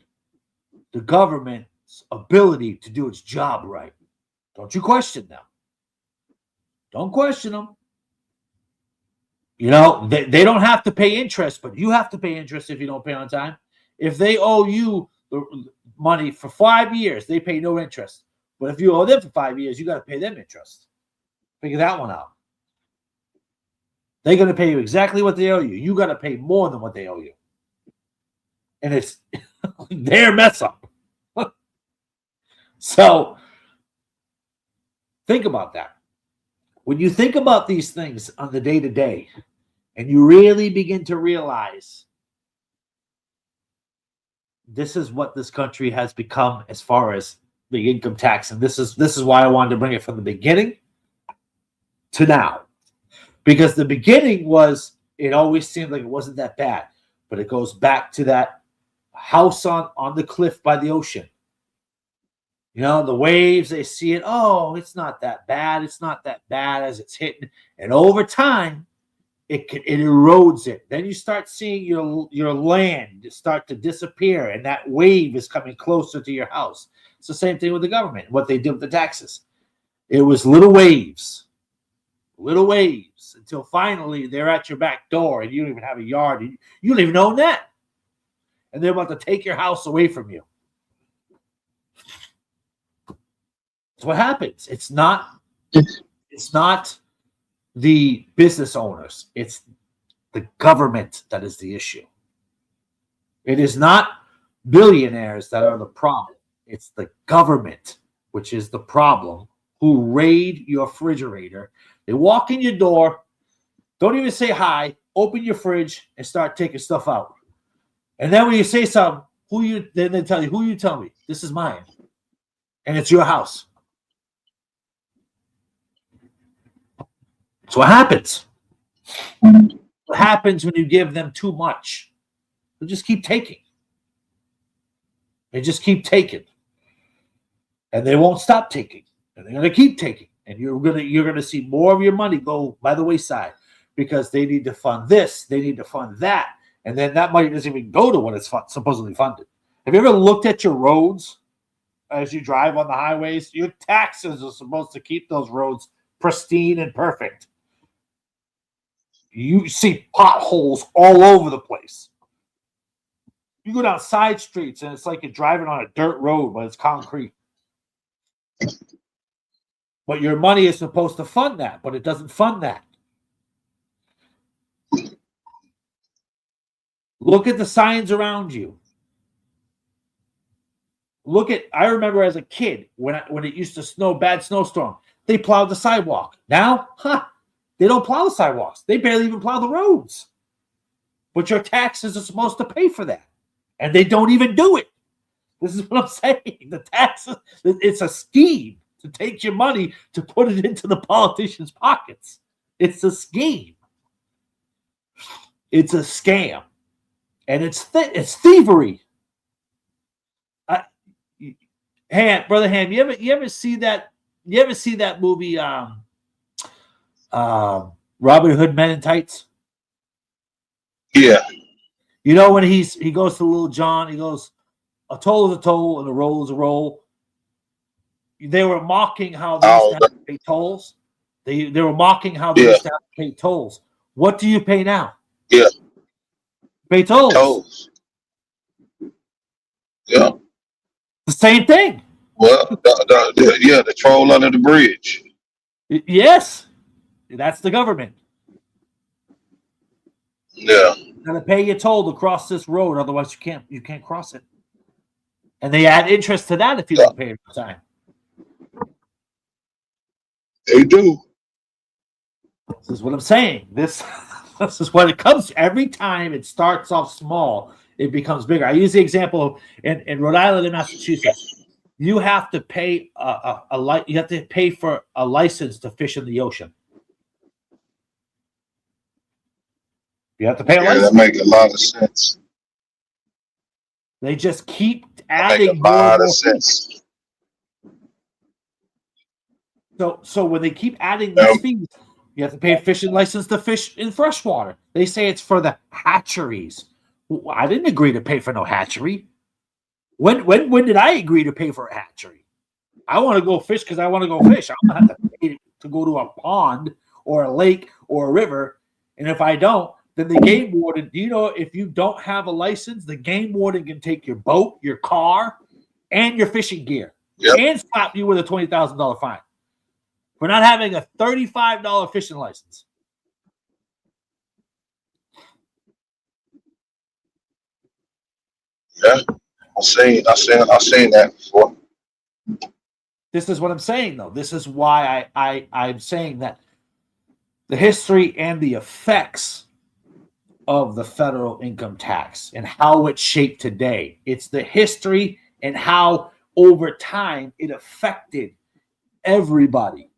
the government's ability to do its job right. Don't you question them. Don't question them. They don't have to pay interest, but you have to pay interest if you don't pay on time. If they owe you the money for 5 years, they pay no interest. But if you owe them for 5 years, you got to pay them interest. Figure that one out. They're going to pay you exactly what they owe you. You got to pay more than what they owe you. And it's their mess up. So Think about that. When you think about these things on the day to day, and you really begin to realize this is what this country has become as far as the income tax, and this is why I wanted to bring it from the beginning to now, because the beginning was, it always seemed like it wasn't that bad, but it goes back to that house on the cliff by the ocean. You know, the waves, they see it. Oh, it's not that bad. It's not that bad as it's hitting. And over time, it erodes it. Then you start seeing your land start to disappear, and that wave is coming closer to your house. It's the same thing with the government, what they did with the taxes. It was little waves, until finally they're at your back door, and you don't even have a yard. You don't even own that. And they're about to take your house away from you. That's what happens. It's not the business owners. It's the government that is the issue. It is not billionaires that are the problem. It's the government, which is the problem, who raid your refrigerator. They walk in your door, don't even say hi, open your fridge, and start taking stuff out. And then when you say something, then they tell you, who you tell me? This is mine. And it's your house. So what happens? What happens when you give them too much? They just keep taking. They just keep taking. And they won't stop taking. And they're going to keep taking. And you're going to see more of your money go by the wayside, because they need to fund this, they need to fund that. And then that money doesn't even go to what it's supposedly funded. Have you ever looked at your roads as you drive on the highways? Your taxes are supposed to keep those roads pristine and perfect. You see potholes all over the place. You go down side streets and it's like you're driving on a dirt road, but it's concrete. But your money is supposed to fund that, but it doesn't fund that. Look at the signs around you. I remember as a kid when it used to snow, bad snowstorm, they plowed the sidewalk. Now, they don't plow the sidewalks. They barely even plow the roads. But your taxes are supposed to pay for that. And they don't even do it. This is what I'm saying. The taxes, it's a scheme to take your money to put it into the politicians' pockets. It's a scheme. It's a scam. And it's thievery. Brother Ham, you ever see that? You ever see that movie, Robin Hood Men in Tights? Yeah. You know when he goes to Little John, he goes, a toll is a toll and a roll is a roll. They were mocking how they used to have to pay tolls. They were mocking how they used to have to pay tolls. What do you pay now? Yeah. Pay tolls. Tolls. Yeah. The same thing. Well, the troll under the bridge. Yes. That's the government. Yeah. You gotta pay your toll to cross this road, otherwise you can't cross it. And they add interest to that if you don't pay it on time. They do. This is what I'm saying. This is what it comes to. Every time it starts off small, it becomes bigger. I use the example in Rhode Island and Massachusetts. You have to pay you have to pay for a license to fish in the ocean. You have to pay a license. That makes a lot of sense. They just keep adding more. A lot more of sense. So when they keep adding these fees, you have to pay a fishing license to fish in freshwater. They say it's for the hatcheries. I didn't agree to pay for no hatchery. When did I agree to pay for a hatchery? I want to go fish because I want to go fish. I don't have to pay to go to a pond or a lake or a river. And if I don't, then the game warden, do you know if you don't have a license, the game warden can take your boat, your car, and your fishing gear and slap you with a $20,000 fine for not having a $35 fishing license. Yeah, I've seen that before. This is what I'm saying, though. This is why I'm saying that the history and the effects of the federal income tax and how it's shaped today. It's the history and how over time it affected everybody.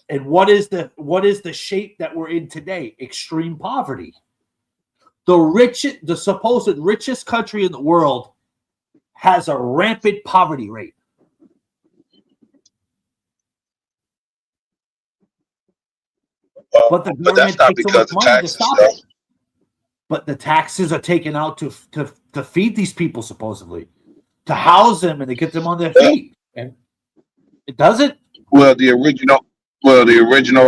And what is the shape that we're in today? Extreme poverty. The supposed richest country in the world has a rampant poverty rate. But the But that's government not takes so because much of money to taxes, stop though. it. But the taxes are taken out to feed these people, supposedly, to house them and to get them on their feet. And it doesn't. Well, the original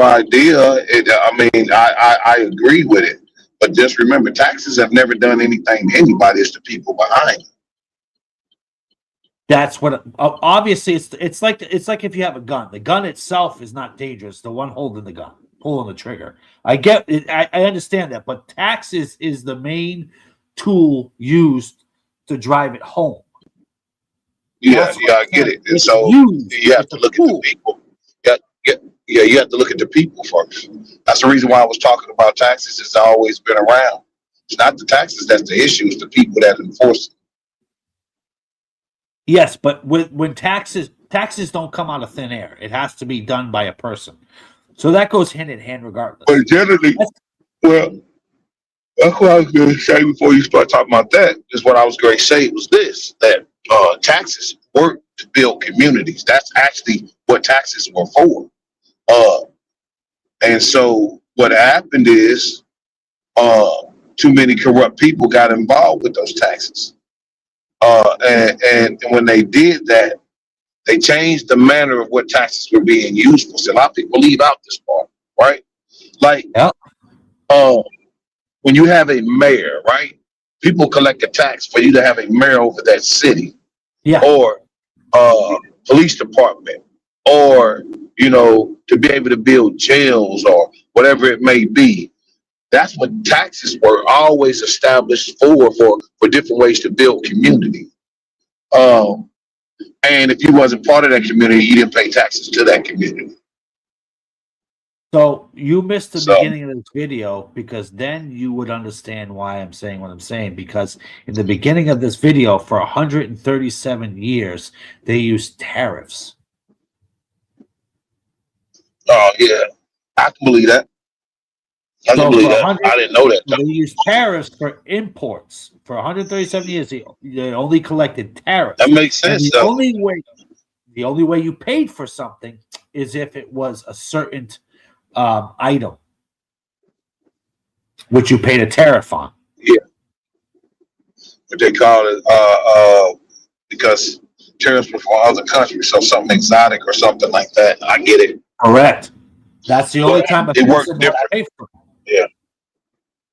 idea, I agree with it. But just remember, taxes have never done anything to anybody. It's the people behind it. That's what. Obviously, it's like if you have a gun. The gun itself is not dangerous. The one holding the gun, pulling the trigger. I get it. I understand that, but taxes is the main tool used to drive it home. Yeah, That's yeah, what I I'm get saying. it. And It's so used. you have It's to a look at the tool. people. Yeah, you have to look at the people first. That's the reason why I was talking about taxes. It's always been around. It's not the taxes that's the issue. It's the people that enforce it. Yes, but when taxes don't come out of thin air. It has to be done by a person. So that goes hand in hand, regardless. But generally, well, that's what I was going to say before you start talking about that. Is what I was going to say was this: that taxes work to build communities. That's actually what taxes were for. And so what happened is, too many corrupt people got involved with those taxes. And when they did that, they changed the manner of what taxes were being used for. So a lot of people leave out this part, right? Like, Yep. when you have a mayor, right? People collect a tax for you to have a mayor over that city, Yeah. or police department, or to be able to build jails or whatever it may be. That's what taxes were always established for different ways to build community. And if you wasn't part of that community, you didn't pay taxes to that community. So you missed the So- beginning of this video, because then you would understand why I'm saying what I'm saying. Because in the beginning of this video, for 137 years, they used tariffs. Oh yeah, I can believe that. I So can believe for that. 100 I didn't know that. So they used tariffs for imports. For 137 years, they only collected tariffs. That makes And sense. the Though. only way you paid for something is if it was a certain item, which you paid a tariff on. What they call it, because tariffs were from other countries, so something exotic or something like that. I get it. Correct. That's the only time a It worked person had to different. pay for it.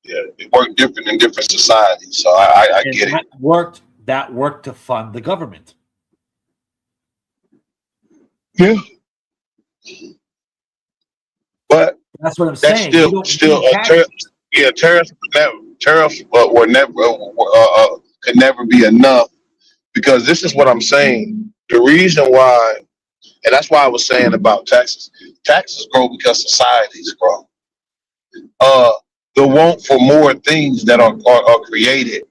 Yeah, it worked different in different societies, so I And get it. that worked to fund the government. Yeah, but That's what I'm that's saying. You don't still need taxes. tariffs were never could never be enough, because this is what I'm saying. The reason why, and that's why I was saying about taxes. Taxes grow because societies grow. The want for more things that are created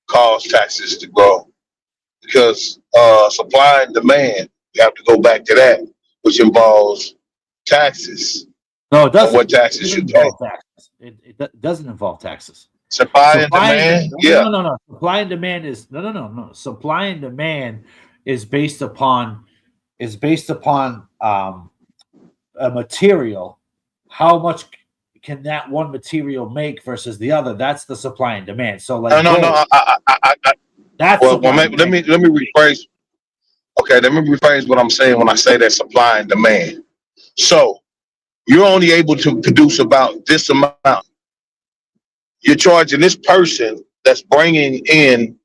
cause taxes to grow, because supply and demand. We have to go back to that, which involves taxes. No, it doesn't. What taxes you It pay? doesn't involve taxes. It doesn't involve taxes. Supply and demand. Yeah. No. Supply and demand is no. Supply and demand is based upon a material. How much can that one material make versus the other? That's the supply and demand. So like No. gold, that's Well, supply and let me rephrase. Okay, let me rephrase what I'm saying when I say that supply and demand. So you're only able to produce about this amount. You're charging this person that's bringing in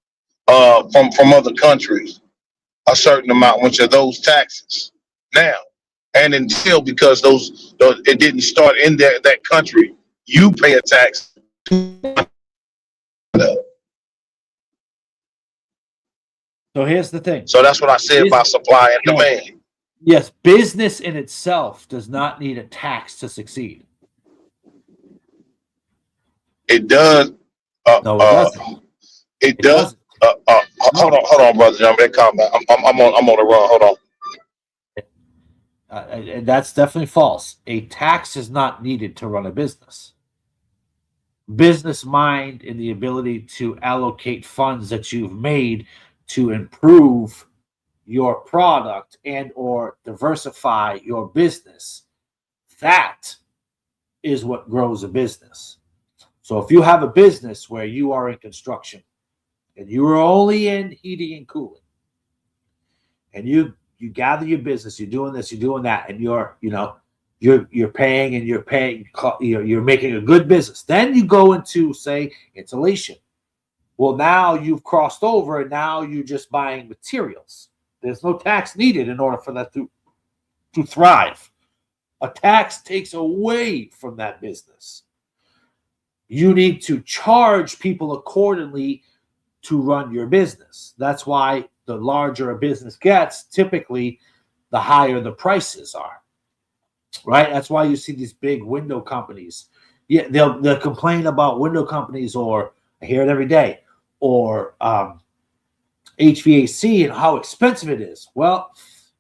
from other countries a certain amount, which are those taxes. Now, and until, because those it didn't start in that country, you pay a tax. So here's the thing. So that's what I say about supply and demand. Yes, business in itself does not need a tax to succeed. It does. No, it doesn't. It It does. doesn't. Hold on, brother John. That calm down. I'm on the run. Hold on. And that's definitely false. A tax is not needed to run a business. Business mind and the ability to allocate funds that you've made to improve your product and or diversify your business, that is what grows a business. So if you have a business where you are in construction and you are only in heating and cooling, and you gather your business, you're doing this, you're doing that, and you're paying and you're making a good business. Then you go into, say, insulation. Well, now you've crossed over and now you're just buying materials. There's no tax needed in order for that to thrive. A tax takes away from that business. You need to charge people accordingly to run your business. That's why the larger a business gets, typically the higher the prices are. Right? That's why you see these big window companies. Yeah, they'll complain about window companies, or I hear it every day, or HVAC and how expensive it is. Well,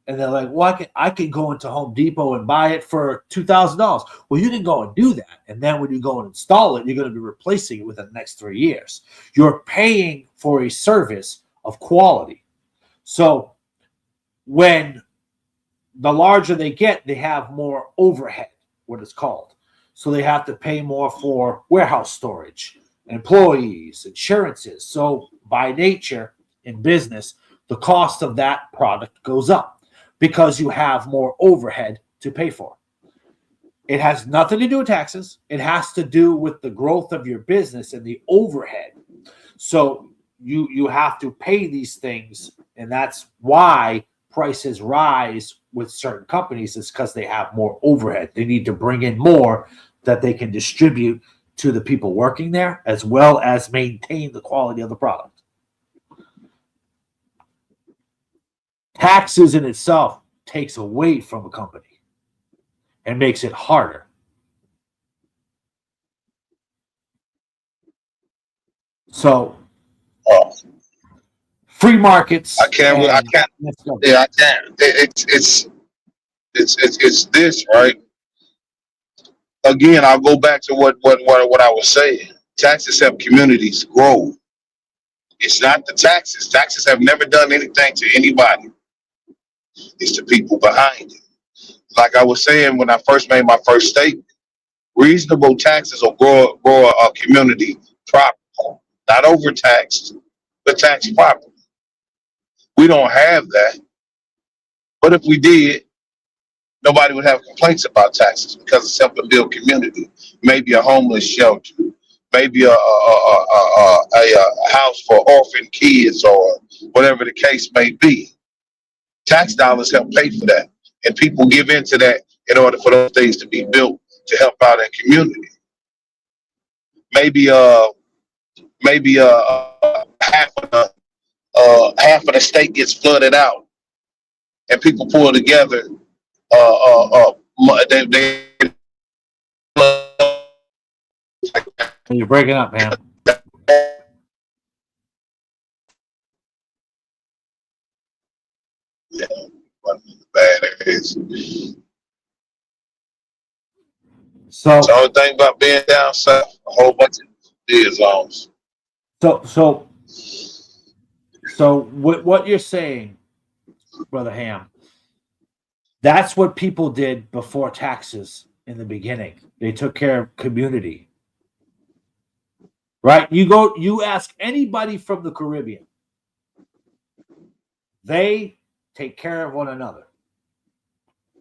and they're like, well, I can go into Home Depot and buy it for $2,000. Well, you can go and do that. And then when you go and install it, you're going to be replacing it within the next 3 years. You're paying for a service of quality. So when the larger they get, they have more overhead, what it's called. So they have to pay more for warehouse storage, employees, insurances. So by nature, in business, the cost of that product goes up because you have more overhead to pay for. It has nothing to do with taxes. It has to do with the growth of your business and the overhead. So you have to pay these things, and that's why prices rise with certain companies. Is because they have more overhead. They need to bring in more that they can distribute to the people working there, as well as maintain the quality of the product. Taxes in itself takes away from a company and makes it harder. So, free markets. I can't. Yeah, I can't. It's this, right? Again, I'll go back to what I was saying. Taxes help communities grow. It's not the taxes. Taxes have never done anything to anybody. It's the people behind it. Like I was saying when I first made my first statement, reasonable taxes will grow a community properly, not overtaxed, but taxed properly. We don't have that. But if we did, nobody would have complaints about taxes because it's helping build community. Maybe a homeless shelter, maybe a house for orphan kids, or whatever the case may be. Tax dollars help pay for that, and people give into that in order for those things to be built to help out in community. Maybe half of the state gets flooded out, and people pull together. You're breaking up, man. Yeah, bad areas. So the only thing about being down south, a whole bunch of dead zones. So what you're saying, Brother Ham, that's what people did before taxes in the beginning. They took care of community. Right? You ask anybody from the Caribbean. They take care of one another.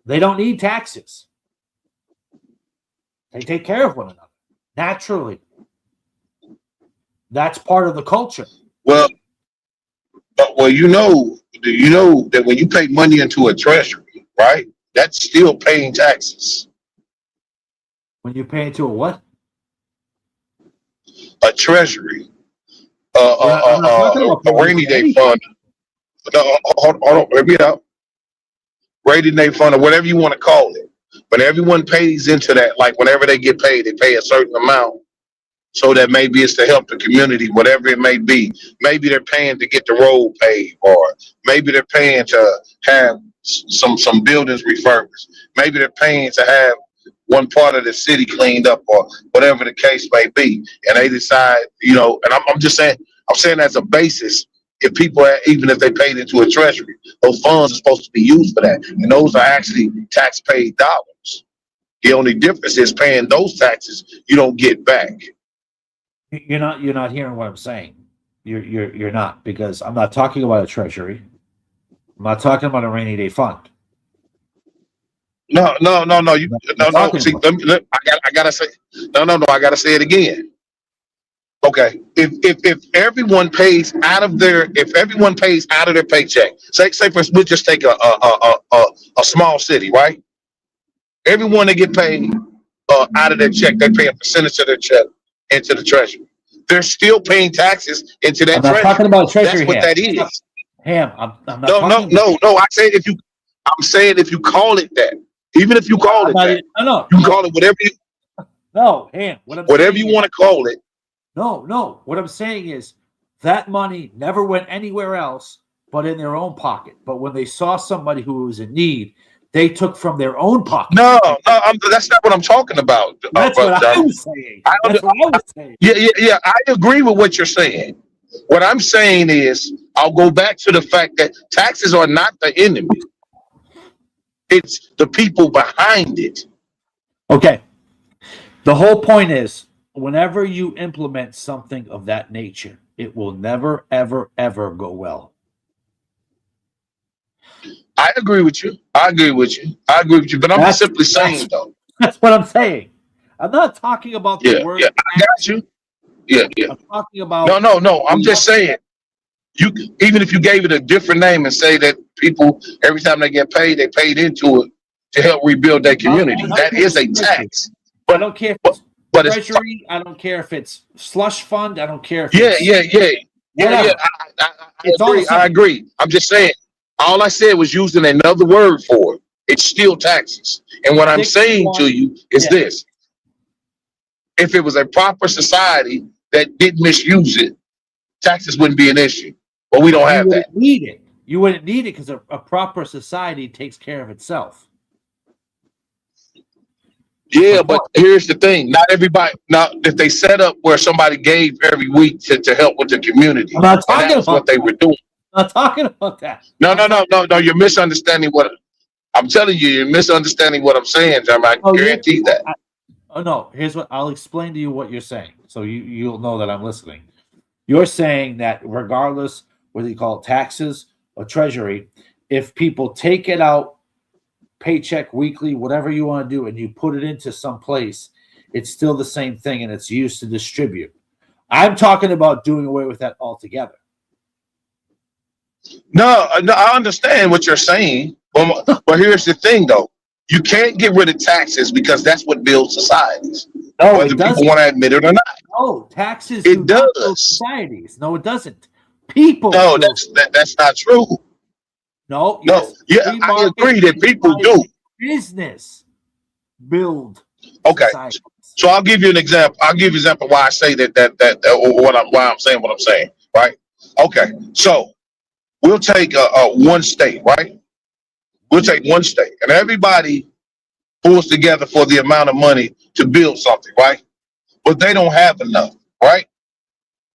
They don't need taxes. They take care of one another naturally. That's part of the culture. Well, you know that when you pay money into a treasury, right? That's still paying taxes. When you pay into a what? A treasury, a rainy day fund. No, hold on, hear me out. rainy day fund, or whatever you want to call it. But everyone pays into that. Like whenever they get paid, they pay a certain amount. So that maybe it's to help the community, whatever it may be. Maybe they're paying to get the road paved, or maybe they're paying to have some buildings refurbished. Maybe they're paying to have one part of the city cleaned up, or whatever the case may be. And they decide, and I'm just saying, I'm saying as a basis, if people, even if they paid into a treasury, those funds are supposed to be used for that. And those are actually tax paid dollars. The only difference is paying those taxes, you don't get back. You're not hearing what I'm saying. You're not, because I'm not talking about a treasury. I'm not talking about a rainy day fund. No. See, I gotta say, no. I gotta say it again. Okay, if everyone pays out of their paycheck, say for instance, we'll just take a small city, right? Everyone that get paid out of their check, they pay a percentage of their check into the treasury. They're still paying taxes into that I'm not treasury. talking about treasury. That's what that is. Ham, I'm not. No. I'm saying if you call it that, even if you call it that, no. you can call it whatever you. No, Ham. Whatever you want to call it. No. What I'm saying is that money never went anywhere else but in their own pocket. But when they saw somebody who was in need, they took from their own pocket. No, that's not what I'm talking about. That's what I was saying. That's what I was saying. Yeah. I agree with what you're saying. What I'm saying is, I'll go back to the fact that taxes are not the enemy. It's the people behind it. Okay. The whole point is, whenever you implement something of that nature, it will never, ever, ever go well. I agree with you. But I'm just simply saying, though. That's what I'm saying. I'm not talking about the word. Yeah, I got you. Yeah. I'm talking about. No. I'm just saying, even if you gave it a different name and say that people, every time they get paid, they paid into it to help rebuild their community. That is a tax. But I don't care if it's but treasury. I don't care if it's slush fund. I don't care if I agree. I'm just saying. All I said was using another word for it. It's still taxes. And what I'm saying to you is this. If it was a proper society that didn't misuse it, taxes wouldn't be an issue. But we don't have that. You wouldn't need it because a proper society takes care of itself. Yeah, but here's the thing. Not everybody. Now, if they set up where somebody gave every week to help with the community, I'm not talking that's what they were doing. I'm not talking about that. No. You're misunderstanding what I'm telling you. You're misunderstanding what I'm saying, John. I guarantee that. No. Here's what I'll explain to you what you're saying, so you'll know that I'm listening. You're saying that regardless whether you call it taxes or treasury, if people take it out, paycheck, weekly, whatever you want to do, and you put it into some place, it's still the same thing, and it's used to distribute. I'm talking about doing away with that altogether. No, I understand what you're saying, but here's the thing, though. You can't get rid of taxes because that's what builds societies. No, whether people want to admit it or not. No, taxes it does not build societies. No, it doesn't. People. No, that's not true. No. Yeah, I agree that people do. Business build. Okay. Societies. So I'll give you an example. Why I say why I'm saying what I'm saying. Right. Okay. So we'll take one state, right? We'll take one state, and everybody pulls together for the amount of money to build something, right? But they don't have enough, right?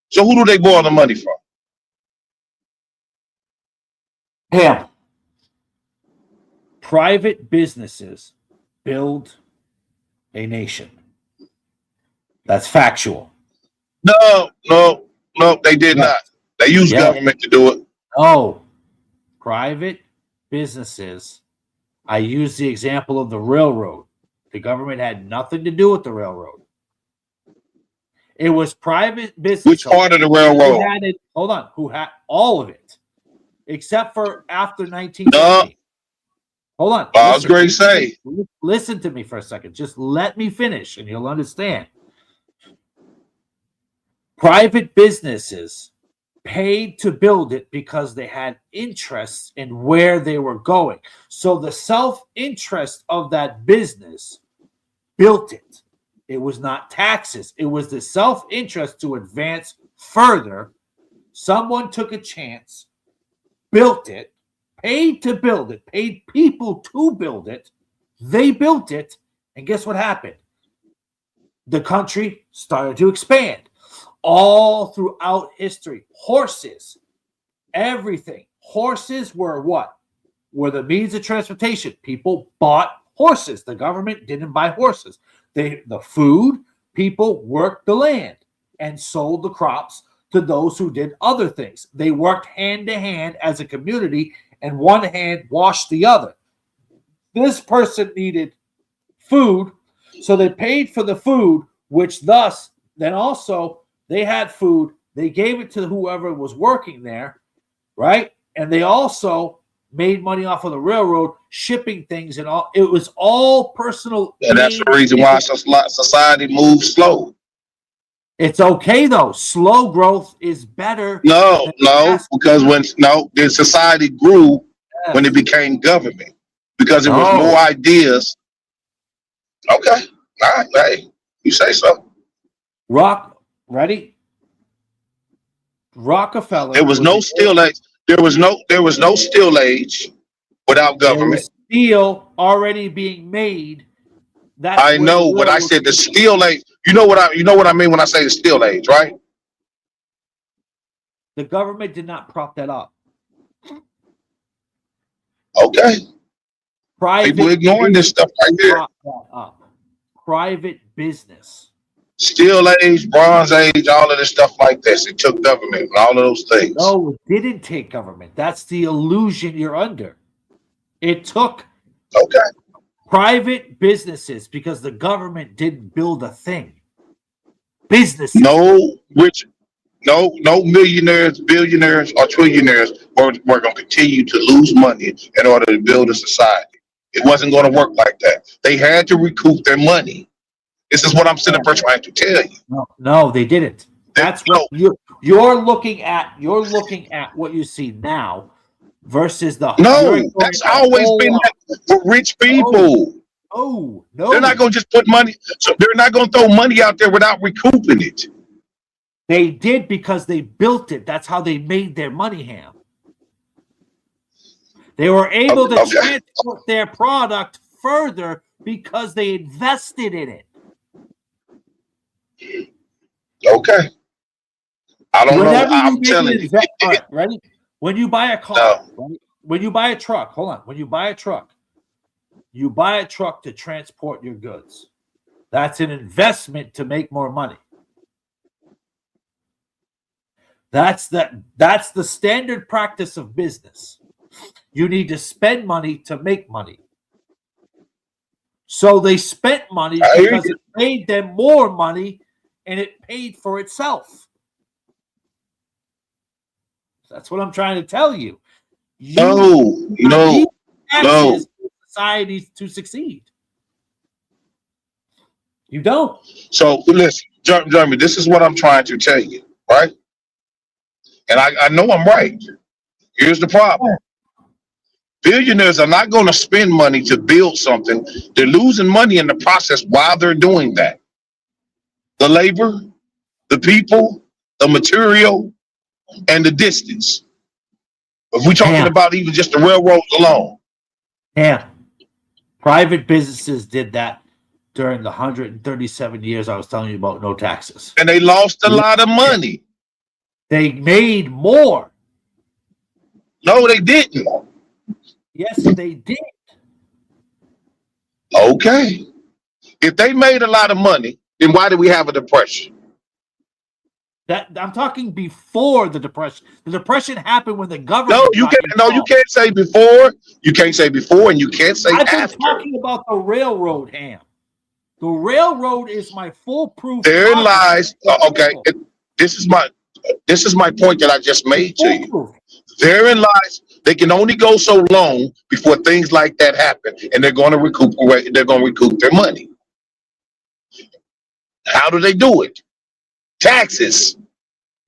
So who do they borrow the money from? Ham. Private businesses build a nation. That's factual. No, they did not. They use government to do it. No. Private businesses. I use the example of the railroad. The government had nothing to do with the railroad. It was private business. Which part of the railroad? Who had all of it, except for after 1950. Hold on. I was going to say. Listen to me for a second. Just let me finish, and you'll understand. Private businesses paid to build it because they had interests in where they were going. So the self-interest of that business built it. It was not taxes. It was the self-interest to advance further. Someone took a chance, built it, paid to build it, paid people to build it. They built it. And guess what happened? The country started to expand. All throughout history, horses, everything. Horses were what? Were the means of transportation. People bought horses. The government didn't buy horses. The food, people worked the land and sold the crops to those who did other things. They worked hand to hand as a community, and one hand washed the other. This person needed food, so they paid for the food, which thus then also they had food. They gave it to whoever was working there, right? And they also made money off of the railroad, shipping things and all. It was all personal. And that's the reason why society moves slow. It's okay though. Slow growth is better. No, because the society grew when it became government because it was more ideas. Okay, all right, hey, you say so. Ready? Rockefeller. There was no steel age. There was no steel age without government. Steel already being made. I know, but I said the steel age. You know what I mean when I say the steel age, right? The government did not prop that up. Okay. People ignoring this stuff right here. Private business. Steel age, bronze age, all of this stuff like this. It took government, all of those things. No, it didn't take government. That's the illusion you're under. It took private businesses because the government didn't build a thing. Businesses. No millionaires, billionaires, or trillionaires were going to continue to lose money in order to build a society. It wasn't going to work like that. They had to recoup their money. This is what I'm sitting there trying to tell you. No, they didn't. That's what you're looking at. You're looking at what you see now versus the. No, that's always been that for rich people. No, they're not going to just put money. So they're not going to throw money out there without recouping it. They did because they built it. That's how they made their money, Ham. They were able to transport their product further because they invested in it. Okay. I don't know. I'm telling you. Right, ready? When you buy a car, right? When you buy a truck, hold on. When you buy a truck to transport your goods. That's an investment to make more money. That's the standard practice of business. You need to spend money to make money. So they spent money because it made them more money and it paid for itself. That's what I'm trying to tell you. No. Societies to succeed. You don't. So listen, Jeremy, this is what I'm trying to tell you, right? And I know I'm right. Here's the problem. Billionaires are not going to spend money to build something. They're losing money in the process while they're doing that. The labor, the people, the material, and the distance. If we're talking about even just the railroads alone. Yeah. Private businesses did that during the 137 years I was telling you about no taxes. And they lost a lot of money. They made more. No, they didn't. Yes, they did. Okay. If they made a lot of money, then why do we have a depression? That I'm talking before the depression. The depression happened when the government. You can't say before. You can't say before, and you can't say after. I've been talking about the railroad, Ham. The railroad is my foolproof. Therein lies. Okay, this is my point that I just made to you. Therein lies. They can only go so long before things like that happen, and they're going to recoup. They're going to recoup their money. How do they do it? Taxes.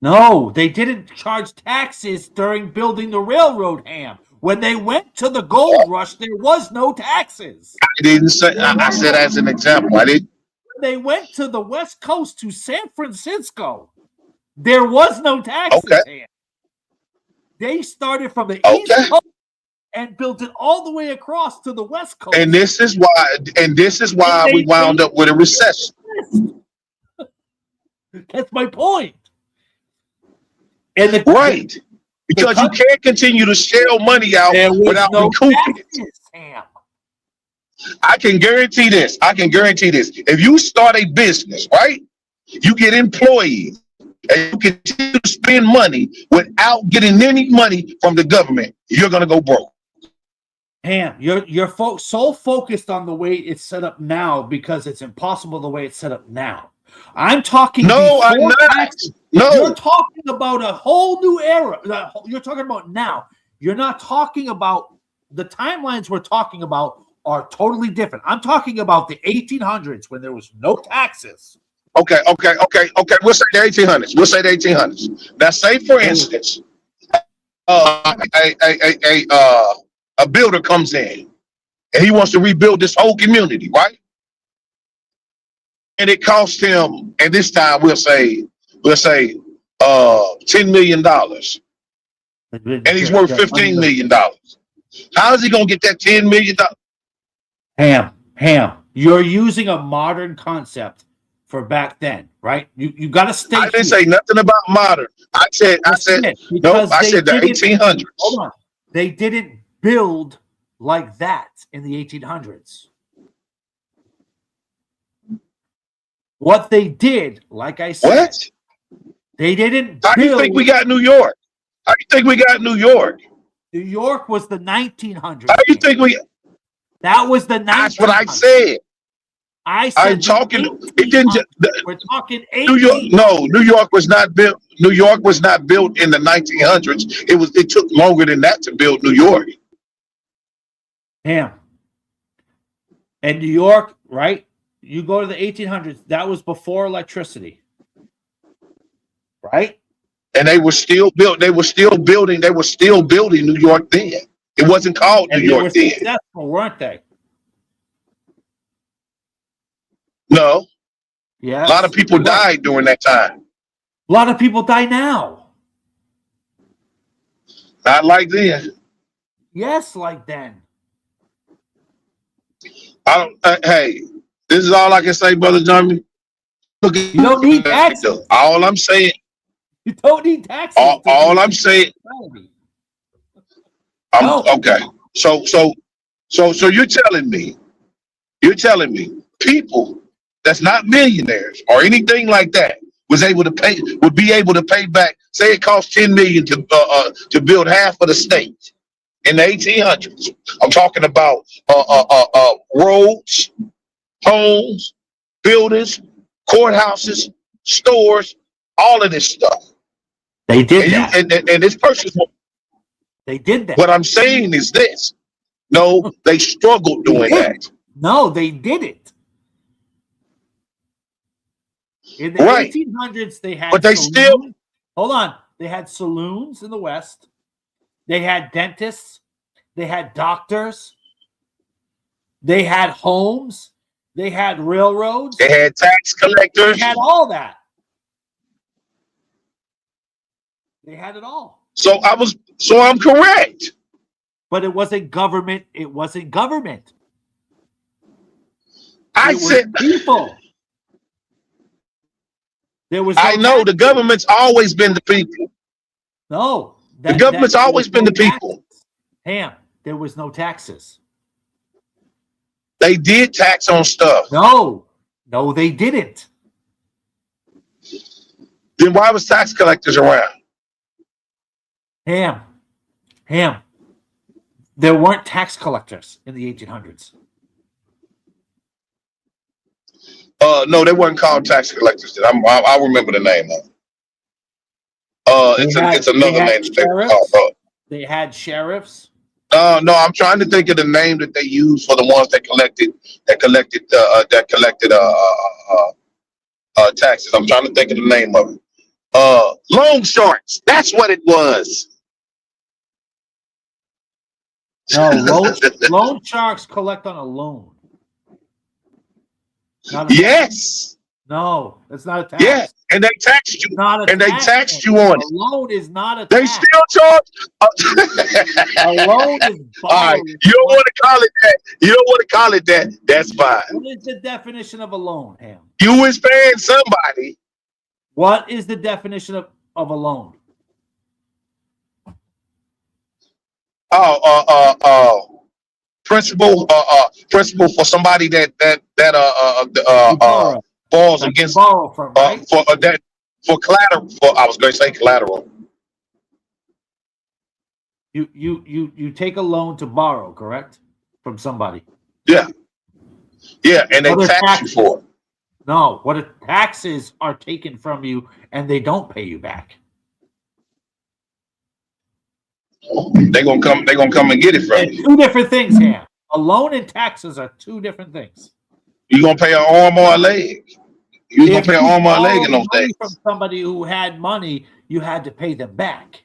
No, they didn't charge taxes during building the railroad, Ham. When they went to the gold rush, there was no taxes. I didn't say. I said as an example. I didn't. When they went to the West Coast to San Francisco, there was no taxes. Okay. Ham. They started from the Okay. East Coast and built it all the way across to the West Coast. And this is why. And this is why we wound up with a recession. That's my point. And the Right. Because you can't continue to shell money out there was without no recouping it. taxes, Ham. I can guarantee this. I can guarantee this. If you start a business, right, you get employees and you continue to spend money without getting any money from the government, you're going to go broke. Ham, you're so focused on the way it's set up now because it's impossible the way it's set up now. I'm talking. No, I'm before not. taxes. No. You're talking about a whole new era. You're talking about now. You're not talking about the timelines we're talking about are totally different. I'm talking about the 1800s when there was no taxes. Okay. We'll say the 1800s. We'll say the 1800s. Now, say for instance, a builder comes in and he wants to rebuild this whole community, right? And it costs him, and this time we'll say $10 million, and he's worth $15 million. How is he gonna get that $10 million? Ham, you're using a modern concept for back then, right? You got to stay. I didn't say nothing about modern. I said no. I said the 1800s. Hold on, they didn't build like that in the 1800s. What they did, like I said, What? they didn't How do you build. think we got New York? How do you think we got New York? New York was the 1900s. How do you think we? That was the 1900s. That's what I said. I said I'm talking. It didn't. We're talking New York. No, New York was not built. New York was not built in the 1900s. It took longer than that to build New York. Ham. And New York, right? You go to the 1800s. That was before electricity, right? And they were still built. They were still building. They were still building New York then. It wasn't called And New they York were then. successful, weren't they? No, Yeah. a lot of people died during that time. A lot of people die now. Not like then. Yes, like then. I don't. Hey, this is all I can say, Brother Jeremy. Look, You don't need taxes. all I'm saying. You don't need taxes. All I'm saying. No. Okay. So you're telling me people that's not millionaires or anything like that would be able to pay back. Say it costs $10 million to build half of the state in the 1800s. I'm talking about roads, homes, buildings, courthouses, stores, all of this stuff. They did that. And this person. They did that. What I'm saying is this. No, they struggled doing that. No, they did it. In the Right. 1800s, they had. But they still. Hold on. They had saloons in the West. They had dentists. They had doctors. They had homes. They had railroads. They had tax collectors. They had all that. They had it all. So I'm correct. But it wasn't government. It wasn't government. I It was said people. There was. I know the government's always been the people. No. The government's always been the people. Ham, there was no taxes. They did tax on stuff. No, they didn't. Then why was tax collectors around? Ham, there weren't tax collectors in the 1800s. No, they weren't called tax collectors. I'll remember the name of it. It's another name that they were called. They had sheriffs. No, I'm trying to think of the name that they used for the ones that collected taxes. I'm trying to think of the name of it. loan sharks. That's what it was. No, loan sharks collect on a loan. Not a Yes. No, it's not a tax. Yeah. And they taxed you. Not a And they tax, taxed man. you on A it. loan is not a They tax. still charge. A loan is All right. borrowing. You don't want to call it that. You don't want to call it that. That's fine. What is the definition of a loan, Ham? You is paying somebody. What is the definition of a loan? Principal for somebody that You borrow. falls Like you against borrow from, right? for collateral. I was going to say collateral. You take a loan to borrow, correct? From somebody. Yeah, and they Other tax you taxes. for it. No, what the taxes are taken from you and they don't pay you back. They're gonna come and get it from They're you. two different things, Ham. A loan and taxes are two different things. You gonna pay an arm or a leg? You gonna If pay an you arm or a leg in borrowed those money days? from somebody who had money, you had to pay them back.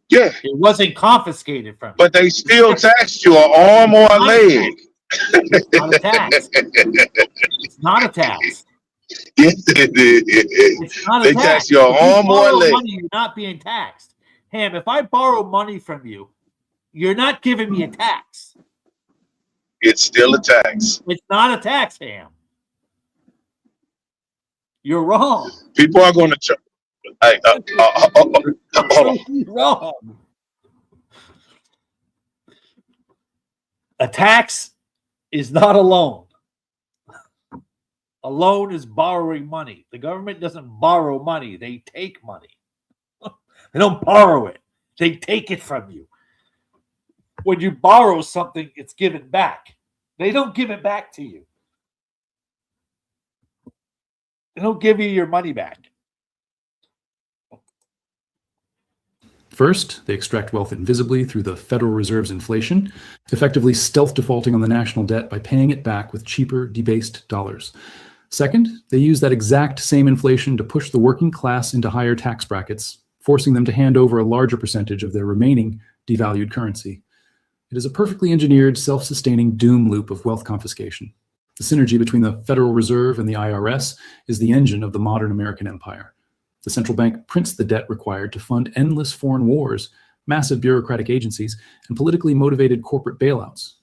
Yeah, It wasn't confiscated from you. but they still taxed you an arm or a leg. It's not a tax. It's not a tax. Yes, it is. It's not a They tax. tax you an If arm or a borrow leg. money, you're not being taxed. Ham, if I borrow money from you, you're not giving me a tax. It's still a tax. It's not a tax, Ham. You're wrong. People are going to. Hold on. You're wrong. A tax is not a loan. A loan is borrowing money. The government doesn't borrow money, they take money. They don't borrow it, they take it from you. When you borrow something, it's given back. They don't give it back to you. They don't give you your money back. First, they extract wealth invisibly through the Federal Reserve's inflation, effectively stealth defaulting on the national debt by paying it back with cheaper, debased dollars. Second, they use that exact same inflation to push the working class into higher tax brackets, forcing them to hand over a larger percentage of their remaining devalued currency. It is a perfectly engineered, self-sustaining doom loop of wealth confiscation. The synergy between the Federal Reserve and the IRS is the engine of the modern American empire. The central bank prints the debt required to fund endless foreign wars, massive bureaucratic agencies, and politically motivated corporate bailouts.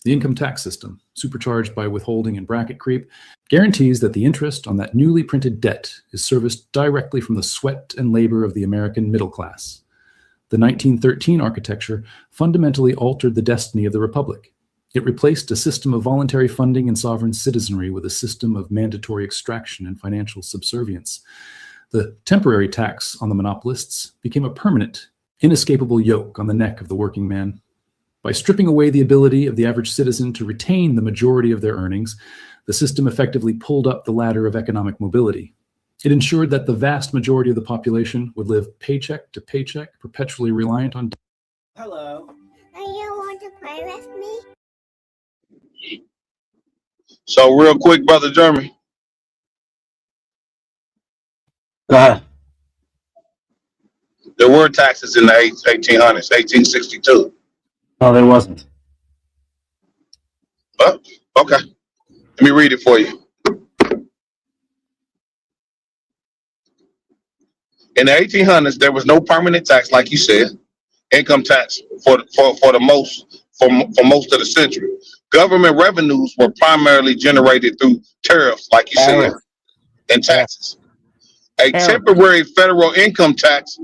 The income tax system, supercharged by withholding and bracket creep, guarantees that the interest on that newly printed debt is serviced directly from the sweat and labor of the American middle class. The 1913 architecture fundamentally altered the destiny of the republic. It replaced a system of voluntary funding and sovereign citizenry with a system of mandatory extraction and financial subservience. The temporary tax on the monopolists became a permanent, inescapable yoke on the neck of the working man. By stripping away the ability of the average citizen to retain the majority of their earnings, the system effectively pulled up the ladder of economic mobility. It ensured that the vast majority of the population would live paycheck to paycheck, perpetually reliant on. Hello. Do you want to play with me? So real quick, brother Jeremy. Go ahead. There were taxes in the 1800s, 1862. No, there wasn't. Oh, okay. Let me read it for you. In the 1800s, there was no permanent tax, like you said, income tax for most of the century. Government revenues were primarily generated through tariffs, like you said, and taxes. A temporary federal income tax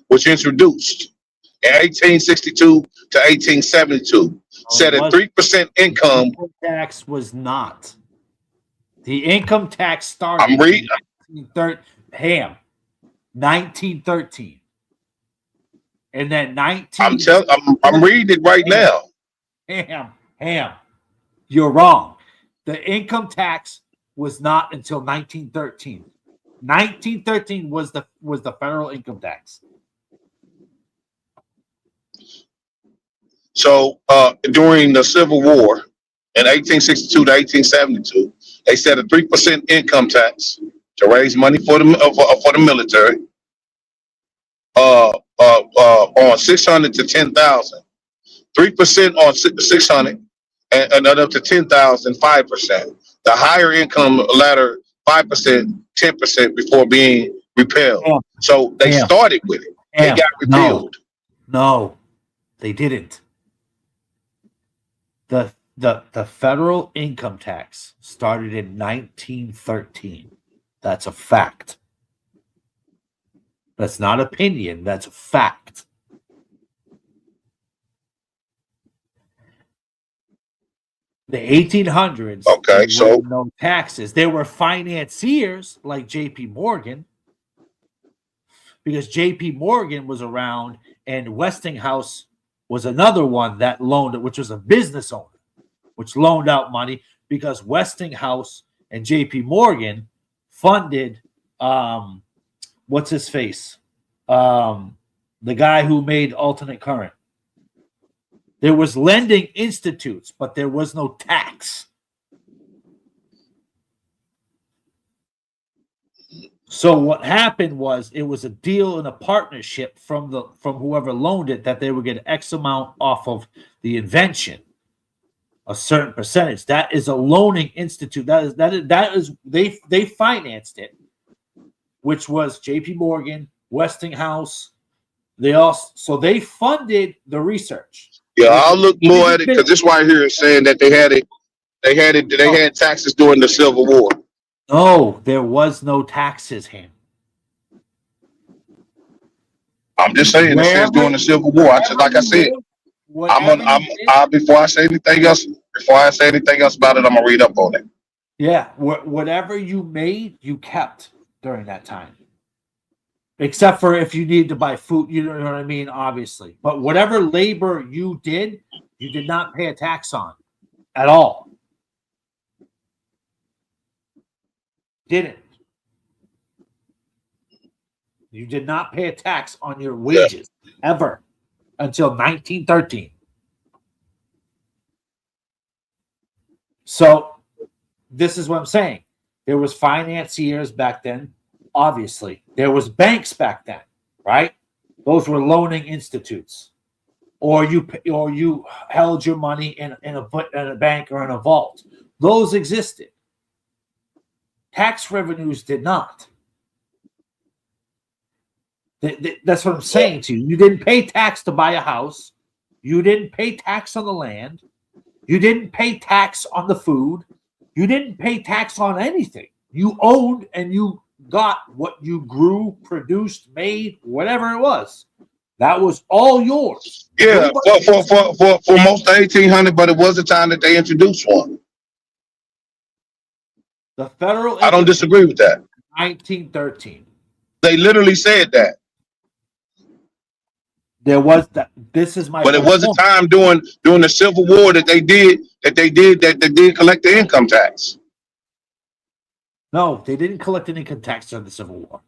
was introduced in 1862 to 1872, set at 3% income. Income tax was not. The income tax started. I'm reading. 1913. And then I'm reading it right now. Ham. You're wrong. The income tax was not until 1913. 1913 was the federal income tax. So during the Civil War, in 1862 to 1872, they set a 3% income tax to raise money for the military. On 600 to 10,000, 3% on 600, and up to 10,000, 5%. The higher income ladder, 5%, 10% before being repealed. Yeah. So they Yeah. started with it. They Yeah. got repealed. No, they didn't. The federal income tax started in 1913. That's a fact. That's not opinion, that's a fact. The 1800s, Okay, there so- were no taxes. There were financiers like J.P. Morgan, because J.P. Morgan was around, and Westinghouse was another one that loaned it, which was a business owner, which loaned out money because Westinghouse and J.P. Morgan funded what's his face? The guy who made alternate current. There was lending institutes, but there was no tax. So what happened was it was a deal and a partnership from whoever loaned it that they would get X amount off of the invention, a certain percentage. That is a loaning institute. That is they financed it, which was J.P. Morgan, Westinghouse. So they funded the research. Yeah, I'll look more at it because this right here is saying that they had taxes during the Civil War. No, there was no taxes, Ham. I'm just saying it says during the Civil War. Like I said, before I say anything else about it, I'm gonna read up on it. Yeah, whatever you made, you kept during that time. Except for if you needed to buy food, you know what I mean, obviously. But whatever labor you did not pay a tax on at all. Didn't. You did not pay a tax on your wages ever until 1913. So this is what I'm saying. There was financiers back then. Obviously, there was banks back then, right? Those were loaning institutes, or you held your money in a bank or in a vault. Those existed. Tax revenues did not. That's what I'm saying to you. You didn't pay tax to buy a house. You didn't pay tax on the land. You didn't pay tax on the food. You didn't pay tax on anything. You owned and you got what you grew, produced, made, whatever it was. That was all yours. Yeah, for most of 1800, but it was the time that they introduced one. The federal. I don't disagree with that. 1913. They literally said that. There was that. This is my. But it was a time during the Civil War that they did collect the income tax. No, they didn't collect an income tax during the Civil War.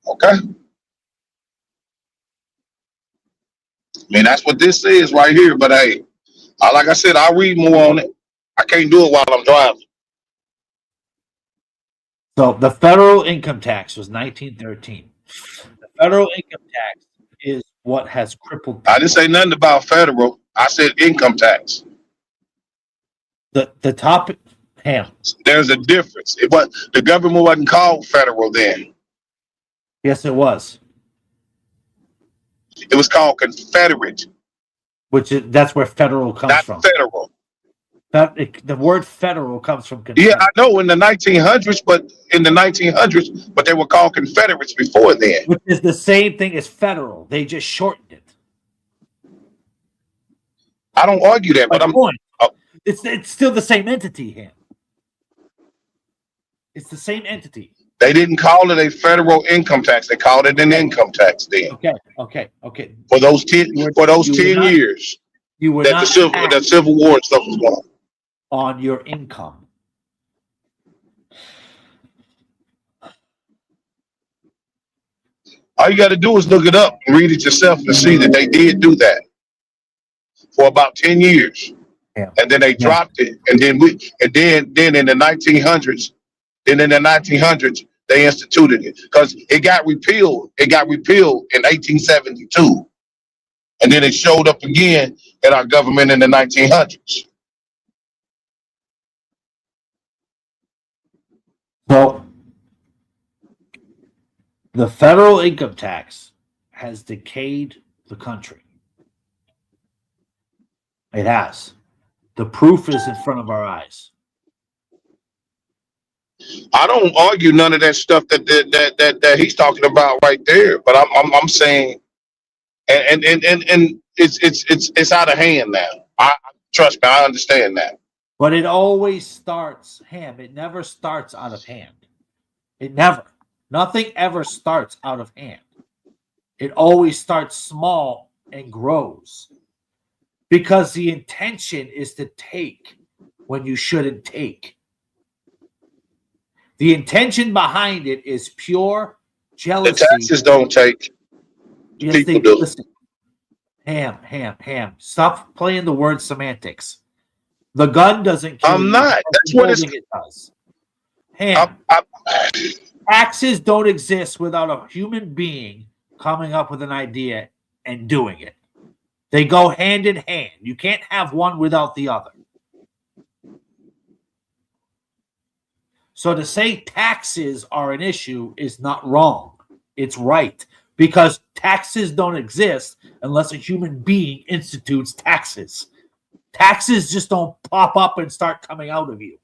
Okay. I mean, that's what this says right here. But hey, like I said, I'll read more on it. I can't do it while I'm driving. So the federal income tax was 1913. The federal income tax is what has crippled people. I didn't say nothing about federal. I said income tax. The topic, Ham. There's a difference. The government wasn't called federal then. Yes, it was. It was called Confederate. That's where federal comes from. Not federal. The word federal comes from Confederate. Yeah, I know in the 1900s, but they were called Confederates before then. Which is the same thing as federal. They just shortened it. I don't argue that, but it's still the same entity here. It's the same entity. They didn't call it a federal income tax. They called it an income tax then. Okay. For those 10 years you were that not the Civil War and stuff was going on your income. All you got to do is look it up and read it yourself to see that they did do that. for about 10 years. Yeah. And then they dropped it. And then then in the 1900s, they instituted it because it got repealed. It got repealed in 1872. And then it showed up again in our government in the 1900s. So the federal income tax has decayed the country. It has. The proof is in front of our eyes. I don't argue none of that stuff that he's talking about right there, but I'm saying, and it's out of hand now. I trust me, I understand that. But it always starts, Ham. It never starts out of hand. It never. Nothing ever starts out of hand. It always starts small and grows. Because the intention is to take when you shouldn't take. The intention behind it is pure jealousy. The taxes don't take. Yes, people do. Listen. Ham. Stop playing the word semantics. The gun doesn't kill I'm you. not. That's what it's. It does. Ham. Taxes don't exist without a human being coming up with an idea and doing it. They go hand in hand. You can't have one without the other. So to say taxes are an issue is not wrong. It's right. Because taxes don't exist unless a human being institutes taxes. Taxes just don't pop up and start coming out of you.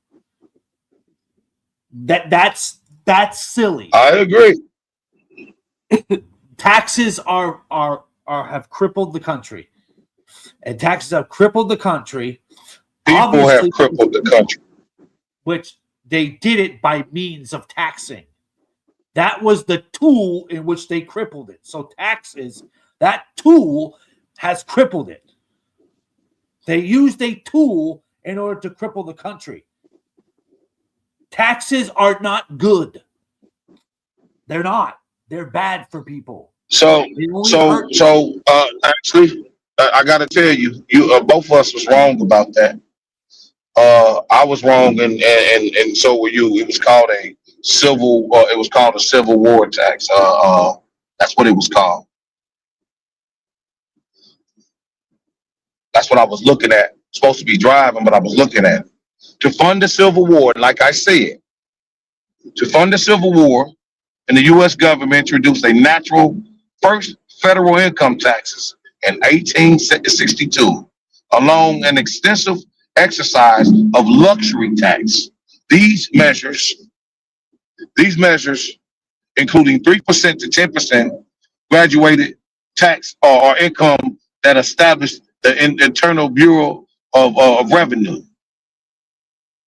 That's silly. I agree. Taxes have crippled the country. And taxes have crippled the country. People have crippled the country. Which they did it by means of taxing. That was the tool in which they crippled it. So taxes, that tool has crippled it. They used a tool in order to cripple the country. Taxes are not good. They're not. They're bad for people. Actually, I got to tell you, both of us was wrong about that. I was wrong, and so were you. It was called a civil. It was called a Civil War tax. That's what it was called. That's what I was looking at. Supposed to be driving, but I was looking at it. To fund the Civil War. Like I said, to fund the Civil War, and the U.S. government introduced a natural first federal income taxes in 1862, along an extensive exercise of luxury tax. These measures, including 3% to 10% graduated tax or income that established the Internal Bureau of Revenue.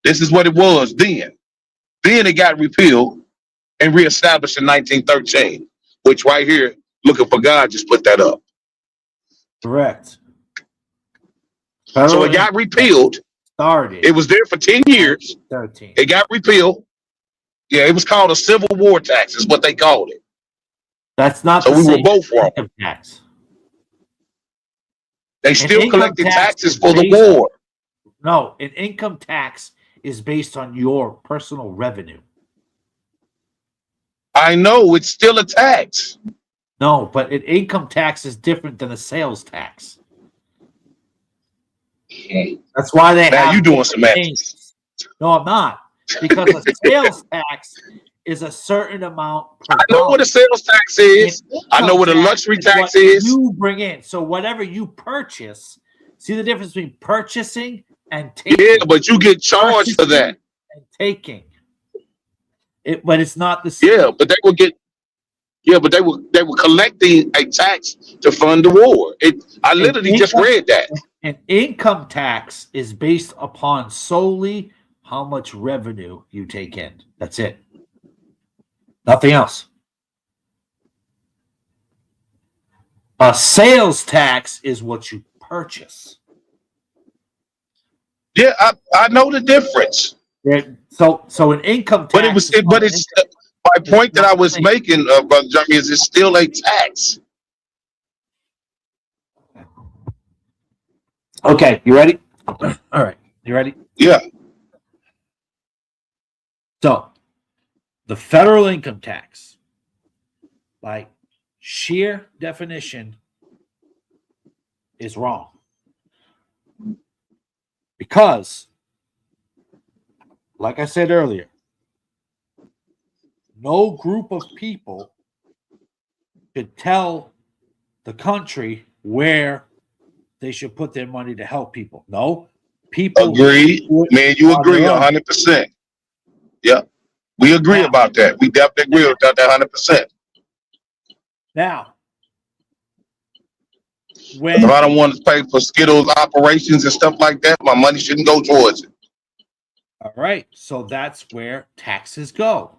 This is what it was then. Then it got repealed and reestablished in 1913, which right here, Looking for God just put that up. Correct. So it got repealed. Started. It was there for 10 years. 13. It got repealed. Yeah, it was called a Civil War tax, is what they called it. That's not so the we same were both wrong. income tax. They still collected taxes for the on, war. No, an income tax is based on your personal revenue. I know, it's still a tax. No, but an income tax is different than a sales tax. That's why they now have. You doing semantics? No, I'm not, because a sales tax is a certain amount. Per I know what a sales tax is. I know what a luxury tax is. You bring in, so whatever you purchase. See the difference between purchasing and taking. Yeah, but you get charged for that. And taking. But it's not the same. Yeah, but they will get. Yeah, but they were collecting a tax to fund the war. I literally just read that. An income tax is based upon solely how much revenue you take in. That's it. Nothing else. A sales tax is what you purchase. Yeah, I know the difference. So an income tax. But it's my point that I was making, Brother Johnny, is it's still a tax. Okay, you ready? All right, you ready? Yeah. So, the federal income tax, by sheer definition, is wrong. Because, like I said earlier, no group of people could tell the country where they should put their money to help people. No, people Agreed. Man, you agree 100%. Yeah. We agree Now- about that. We definitely agree with that 100%. Now, If when I don't want to pay for Skittles operations and stuff like that, my money shouldn't go towards it. all right, so that's where taxes go.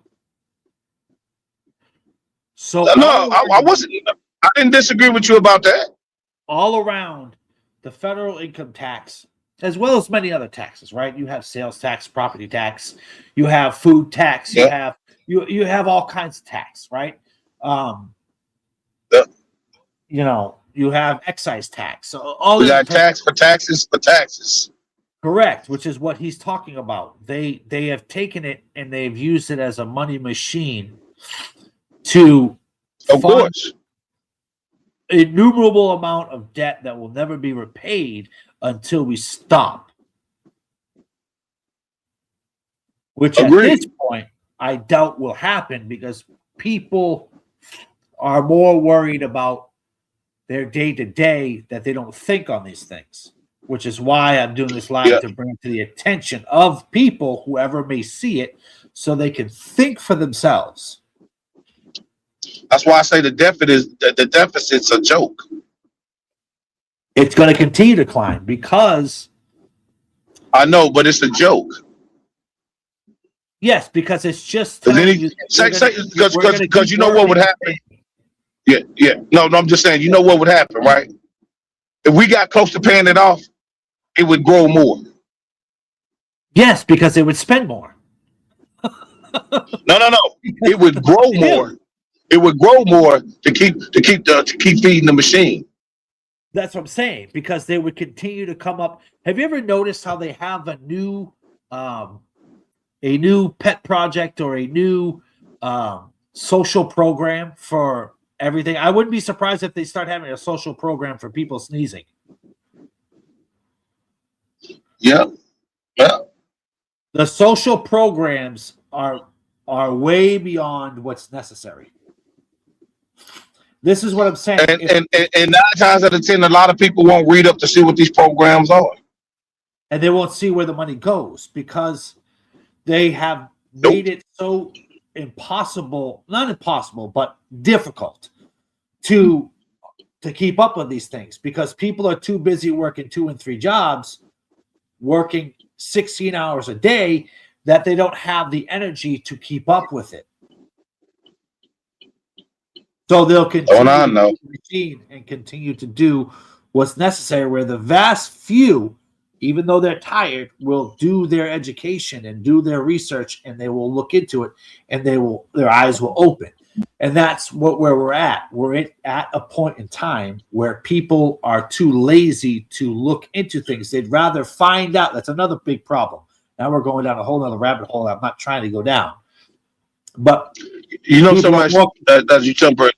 So No, I wasn't. I didn't disagree with you about that. all around the federal income tax, as well as many other taxes, right? You have sales tax, property tax, you have food tax, you Yeah. have you have all kinds of tax, right? Yeah. You know, you have excise tax. So all We these got types- tax for taxes for taxes. correct, which is what he's talking about. They have taken it and they've used it as a money machine to Of fund course. innumerable amount of debt that will never be repaid until we stop. Which at Agreed. this point, I doubt will happen because people are more worried about their day to day that they don't think on these things. Which is why I'm doing this live Yeah. to bring it to the attention of people, whoever may see it, so they can think for themselves. That's why I say the deficit's a joke. It's going to continue to climb because I know, but it's a joke. yes, because it's just Because telling you that because you know what would happen. Yeah, yeah. No, I'm just saying. You know what would happen, right? If we got close to paying it off, it would grow more. Yes, because they would spend more. No. It would grow more. It would grow more to keep feeding the machine. That's what I'm saying. Because they would continue to come up. Have you ever noticed how they have a new pet project or a new social program for everything? I wouldn't be surprised if they start having a social program for people sneezing. Yeah. Yeah. The social programs are way beyond what's necessary. This is what I'm saying. And 9 times out of 10, a lot of people won't read up to see what these programs are. And they won't see where the money goes because they have Nope. made it so impossible, not impossible, but difficult to keep up with these things because people are too busy working 2 and 3 jobs, working 16 hours a day, that they don't have the energy to keep up with it. So they'll continue I know. to machine and continue to do what's necessary, where the vast few, even though they're tired, will do their education and do their research, and they will look into it, and their eyes will open. And that's where we're at. We're at a point in time where people are too lazy to look into things. They'd rather find out. That's another big problem. Now we're going down a whole other rabbit hole I'm not trying to go down. But You know, so people much are as you jump right.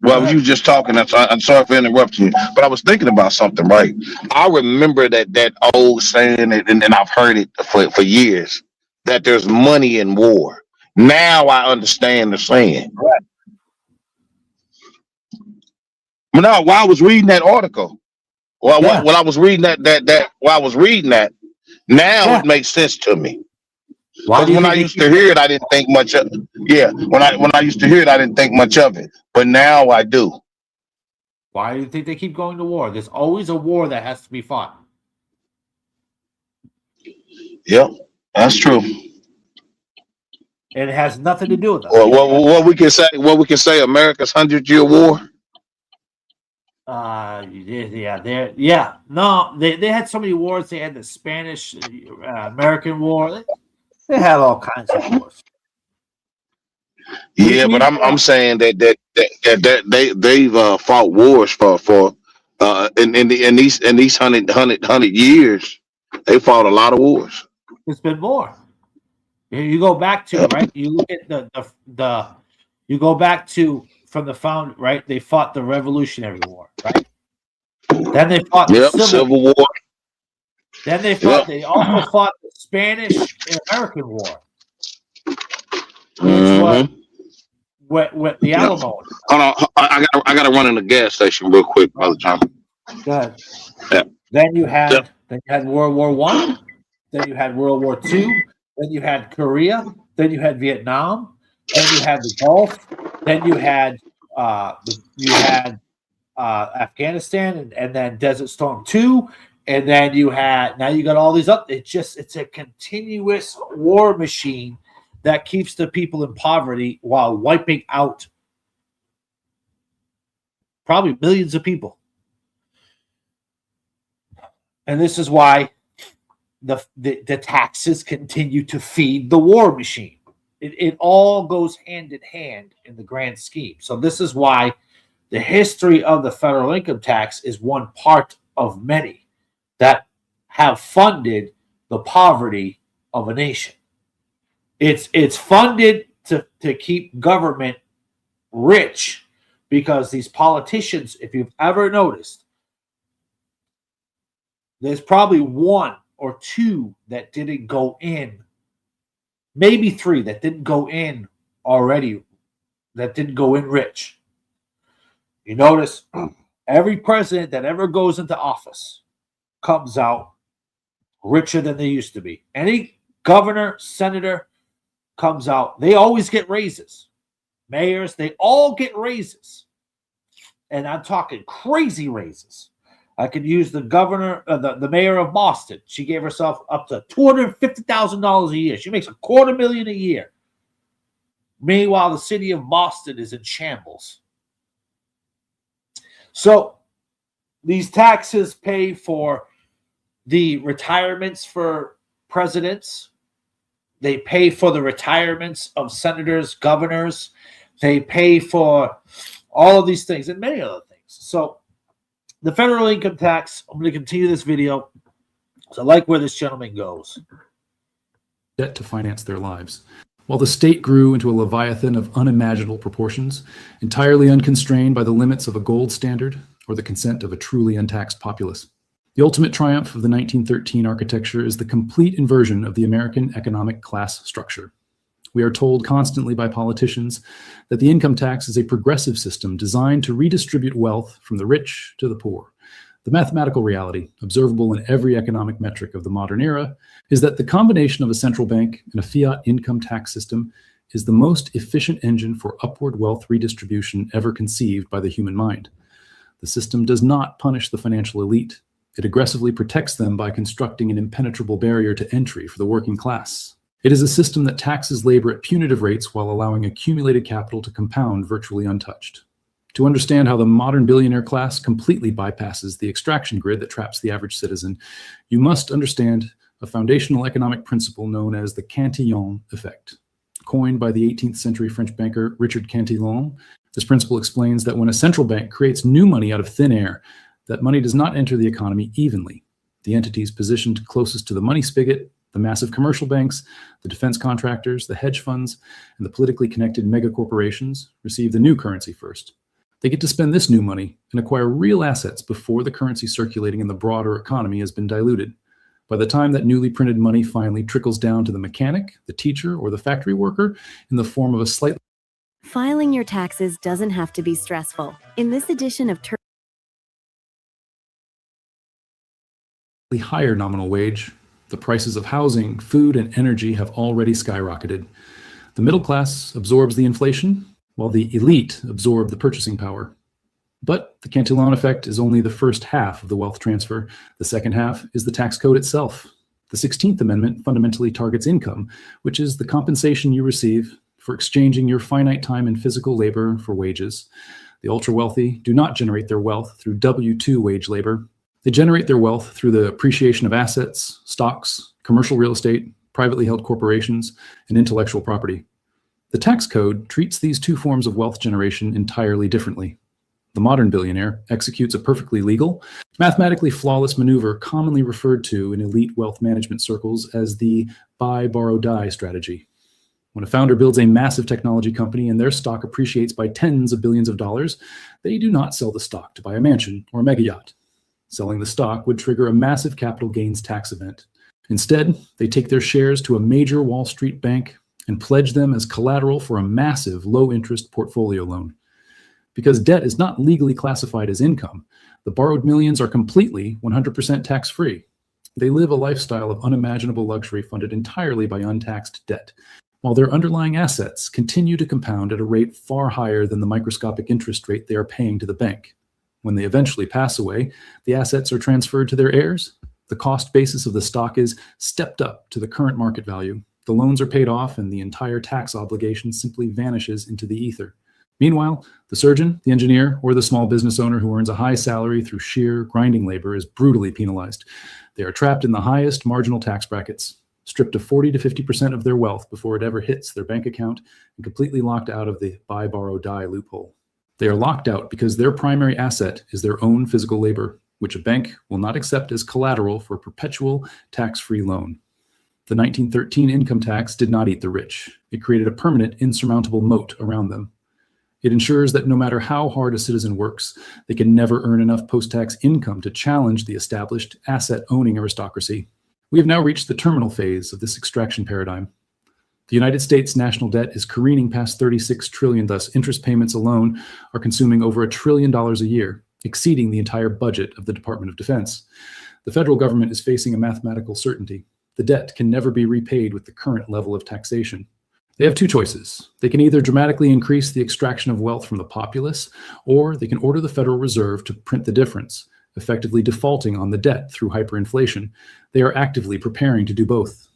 Well, you were just talking. I'm sorry for interrupting you, but I was thinking about something, right? I remember that old saying, and I've heard it for years, that there's money in war. Now I understand the saying. Right. But no, while I was reading that article, well, Yeah. when I was reading that while I was reading that, now Yeah. it makes sense to me. why Because do you when I think used to hear it, I didn't think much of it. Yeah, when I used to hear it, I didn't think much of it. But now I do. why do you think they keep going to war? There's always a war that has to be fought. Yep, that's true. And it has nothing to do with us. Well, what we can say, America's 100-year war. No, they had so many wars. They had the Spanish American War. They had all kinds of wars. Yeah, but I'm saying that they've fought wars for In these hundred years, they fought a lot of wars. It's been more. You go back to, right? You look at the you go back to from the found, right? They fought the Revolutionary War, right? Then they fought the Civil War. Then they fought. They also fought the Spanish and American War, which was with the Alamo. Hold on, I gotta run in the gas station real quick, Brother John. Go ahead. Yeah. Then you had World War I. Then you had World War II. Then you had Korea. Then you had Vietnam. Then you had the Gulf. Then you had Afghanistan, and then Desert Storm 2. And then you got all these up. It's a continuous war machine that keeps the people in poverty while wiping out probably millions of people. And this is why the taxes continue to feed the war machine. It all goes hand in hand in the grand scheme. So this is why the history of the federal income tax is one part of many that have funded the poverty of a nation. It's funded to keep government rich because these politicians, if you've ever noticed, there's probably one or two that didn't go in, maybe three that didn't go in already, that didn't go in rich. You notice every president that ever goes into office comes out richer than they used to be. Any governor, senator comes out, they always get raises. Mayors, they all get raises. And I'm talking crazy raises. I could use the governor, the mayor of Boston. She gave herself up to $250,000 a year. She makes $250,000 a year. Meanwhile, the city of Boston is in shambles. So these taxes pay for the retirements for presidents. They pay for the retirements of senators, governors. They pay for all of these things and many other things. So the federal income tax, I'm going to continue this video. So I like where this gentleman goes. Debt to finance their lives. While the state grew into a leviathan of unimaginable proportions, entirely unconstrained by the limits of a gold standard or the consent of a truly untaxed populace. The ultimate triumph of the 1913 architecture is the complete inversion of the American economic class structure. We are told constantly by politicians that the income tax is a progressive system designed to redistribute wealth from the rich to the poor. The mathematical reality, observable in every economic metric of the modern era, is that the combination of a central bank and a fiat income tax system is the most efficient engine for upward wealth redistribution ever conceived by the human mind. The system does not punish the financial elite. It aggressively protects them by constructing an impenetrable barrier to entry for the working class. It is a system that taxes labor at punitive rates while allowing accumulated capital to compound virtually untouched. To understand how the modern billionaire class completely bypasses the extraction grid that traps the average citizen, you must understand a foundational economic principle known as the Cantillon effect. Coined by the 18th century French banker Richard Cantillon, this principle explains that when a central bank creates new money out of thin air, that money does not enter the economy evenly. The entities positioned closest to the money spigot, the massive commercial banks, the defense contractors, the hedge funds, and the politically connected megacorporations, receive the new currency first. They get to spend this new money and acquire real assets before the currency circulating in the broader economy has been diluted. By the time that newly printed money finally trickles down to the mechanic, the teacher, or the factory worker in the form of a slightly Filing your taxes doesn't have to be stressful. In this edition of higher nominal wage, the prices of housing, food, and energy have already skyrocketed. The middle class absorbs the inflation, while the elite absorb the purchasing power. But the Cantillon effect is only the first half of the wealth transfer. The second half is the tax code itself. The 16th Amendment fundamentally targets income, which is the compensation you receive for exchanging your finite time and physical labor for wages. The ultra-wealthy do not generate their wealth through W-2 wage labor. They generate their wealth through the appreciation of assets, stocks, commercial real estate, privately held corporations, and intellectual property. The tax code treats these two forms of wealth generation entirely differently. The modern billionaire executes a perfectly legal, mathematically flawless maneuver commonly referred to in elite wealth management circles as the buy, borrow, die strategy. When a founder builds a massive technology company and their stock appreciates by tens of billions of dollars, they do not sell the stock to buy a mansion or a mega yacht. Selling the stock would trigger a massive capital gains tax event. Instead, they take their shares to a major Wall Street bank and pledge them as collateral for a massive low-interest portfolio loan. Because debt is not legally classified as income, the borrowed millions are completely 100% tax-free. They live a lifestyle of unimaginable luxury funded entirely by untaxed debt, while their underlying assets continue to compound at a rate far higher than the microscopic interest rate they are paying to the bank. When they eventually pass away, the assets are transferred to their heirs. The cost basis of the stock is stepped up to the current market value. The loans are paid off, and the entire tax obligation simply vanishes into the ether. Meanwhile, the surgeon, the engineer, or the small business owner who earns a high salary through sheer grinding labor is brutally penalized. They are trapped in the highest marginal tax brackets, stripped of 40 to 50% of their wealth before it ever hits their bank account, and completely locked out of the buy, borrow, die loophole. They are locked out because their primary asset is their own physical labor, which a bank will not accept as collateral for a perpetual tax-free loan. The 1913 income tax did not eat the rich. It created a permanent, insurmountable moat around them. It ensures that no matter how hard a citizen works, they can never earn enough post-tax income to challenge the established asset-owning aristocracy. We have now reached the terminal phase of this extraction paradigm. The United States national debt is careening past $36 trillion, thus interest payments alone are consuming over $1 trillion a year, exceeding the entire budget of the Department of Defense. The federal government is facing a mathematical certainty. The debt can never be repaid with the current level of taxation. They have two choices. They can either dramatically increase the extraction of wealth from the populace, or they can order the Federal Reserve to print the difference, effectively defaulting on the debt through hyperinflation. They are actively preparing to do both.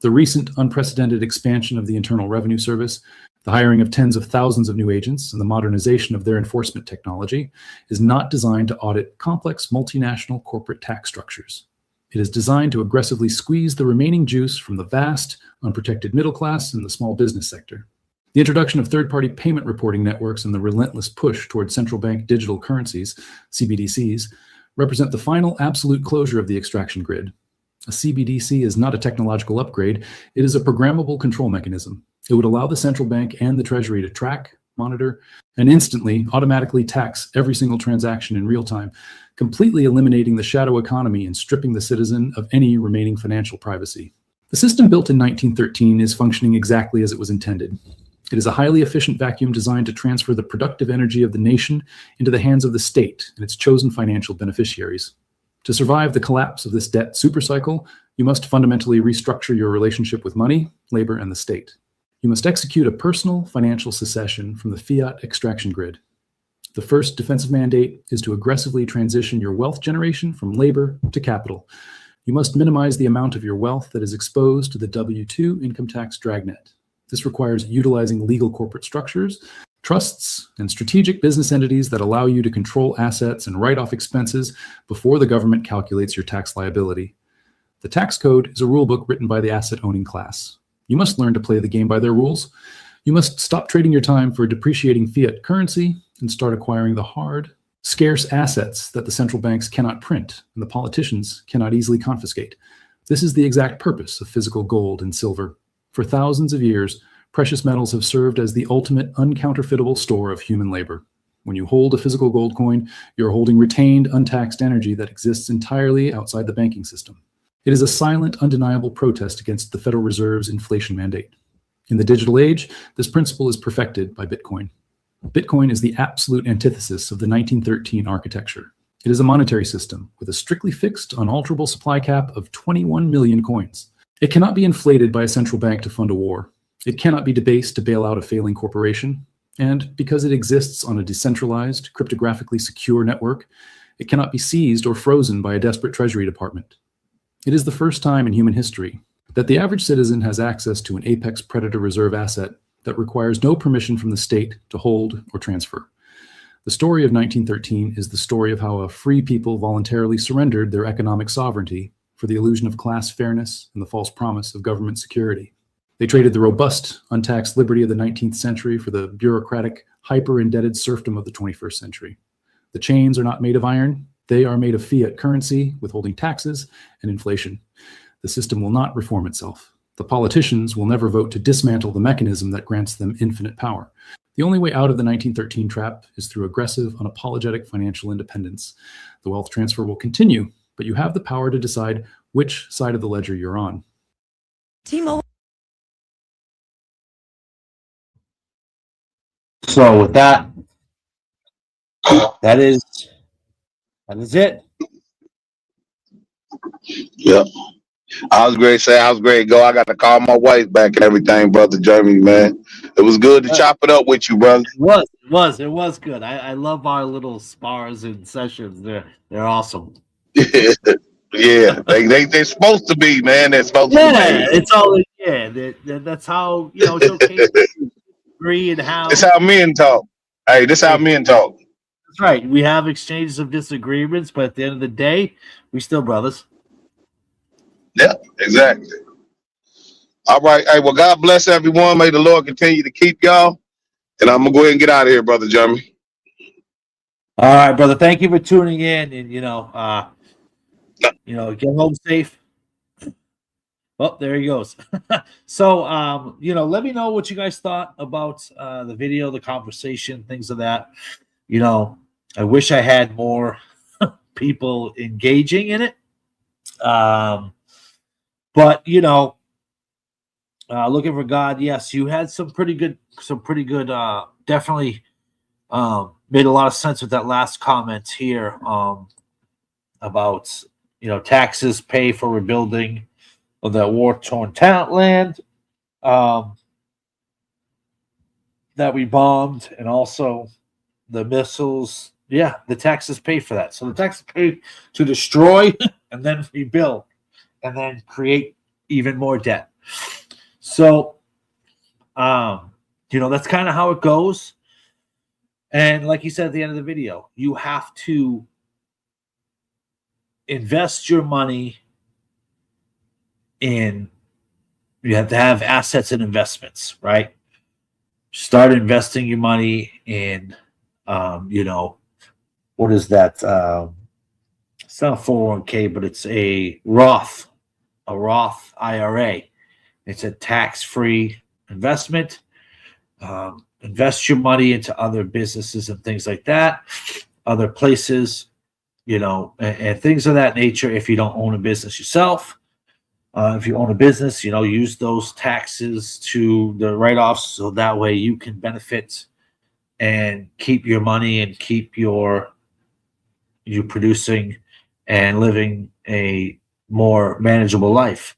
The recent unprecedented expansion of the Internal Revenue Service, the hiring of tens of thousands of new agents, and the modernization of their enforcement technology is not designed to audit complex multinational corporate tax structures. It is designed to aggressively squeeze the remaining juice from the vast, unprotected middle class and the small business sector. The introduction of third-party payment reporting networks and the relentless push towards central bank digital currencies, CBDCs, represent the final absolute closure of the extraction grid. A CBDC is not a technological upgrade, it is a programmable control mechanism. It would allow the central bank and the Treasury to track, monitor, and instantly, automatically tax every single transaction in real time, completely eliminating the shadow economy and stripping the citizen of any remaining financial privacy. The system built in 1913 is functioning exactly as it was intended. It is a highly efficient vacuum designed to transfer the productive energy of the nation into the hands of the state and its chosen financial beneficiaries. To survive the collapse of this debt supercycle, you must fundamentally restructure your relationship with money, labor, and the state. You must execute a personal financial secession from the fiat extraction grid. The first defensive mandate is to aggressively transition your wealth generation from labor to capital. You must minimize the amount of your wealth that is exposed to the W-2 income tax dragnet. This requires utilizing legal corporate structures, trusts, and strategic business entities that allow you to control assets and write off expenses before the government calculates your tax liability. The tax code is a rulebook written by the asset-owning class. You must learn to play the game by their rules. You must stop trading your time for depreciating fiat currency and start acquiring the hard, scarce assets that the central banks cannot print and the politicians cannot easily confiscate. This is the exact purpose of physical gold and silver. For thousands of years, precious metals have served as the ultimate uncounterfeitable store of human labor. When you hold a physical gold coin, you're holding retained, untaxed energy that exists entirely outside the banking system. It is a silent, undeniable protest against the Federal Reserve's inflation mandate. In the digital age, this principle is perfected by Bitcoin. Bitcoin is the absolute antithesis of the 1913 architecture. It is a monetary system with a strictly fixed, unalterable supply cap of 21 million coins. It cannot be inflated by a central bank to fund a war. It cannot be debased to bail out a failing corporation. And because it exists on a decentralized, cryptographically secure network, it cannot be seized or frozen by a desperate Treasury Department. It is the first time in human history that the average citizen has access to an apex predator reserve asset that requires no permission from the state to hold or transfer. The story of 1913 is the story of how a free people voluntarily surrendered their economic sovereignty for the illusion of class fairness and the false promise of government security. They traded the robust, untaxed liberty of the 19th century for the bureaucratic, hyper-indebted serfdom of the 21st century. The chains are not made of iron. They are made of fiat currency, withholding taxes and inflation. The system will not reform itself. The politicians will never vote to dismantle the mechanism that grants them infinite power. The only way out of the 1913 trap is through aggressive, unapologetic financial independence. The wealth transfer will continue, but you have the power to decide which side of the ledger you're on. T-Mobile. So with that, that is it. Yep. I was great. Say I was great. Go. I got to call my wife back and everything, brother Jeremy. Man, it was good to chop it up with you, brother. It was good. I love our little spars and sessions. They're awesome. Yeah, they're supposed to be, man. They're supposed to be. It's all that's how it's okay to agree and how. It's how men talk. Hey, this how men talk. That's right. We have exchanges of disagreements, but at the end of the day, we still brothers. Yeah, exactly. All right. Hey, well, God bless everyone. May the Lord continue to keep y'all. And I'm gonna go ahead and get out of here, brother Jeremy. All right, brother. Thank you for tuning in, and get home safe. Oh, there he goes. So, let me know what you guys thought about the video, the conversation, things of that. I wish I had more people engaging in it. But looking for God. Yes, you had some pretty good. Definitely made a lot of sense with that last comment here about taxes pay for rebuilding of that war-torn land that we bombed, and also the missiles. Yeah, the taxes pay for that. So the taxes pay to destroy and then rebuild and then create even more debt. So, that's kind of how it goes. And like you said at the end of the video, you have to invest your money you have to have assets and investments, right? Start investing your money in, what is that? It's not a 401k, but it's a Roth IRA. It's a tax-free investment. Invest your money into other businesses and things like that, other places, and things of that nature. If you don't own a business yourself, if you own a business, use those taxes to the write-offs so that way you can benefit and keep your money and keep you producing and living a more manageable life.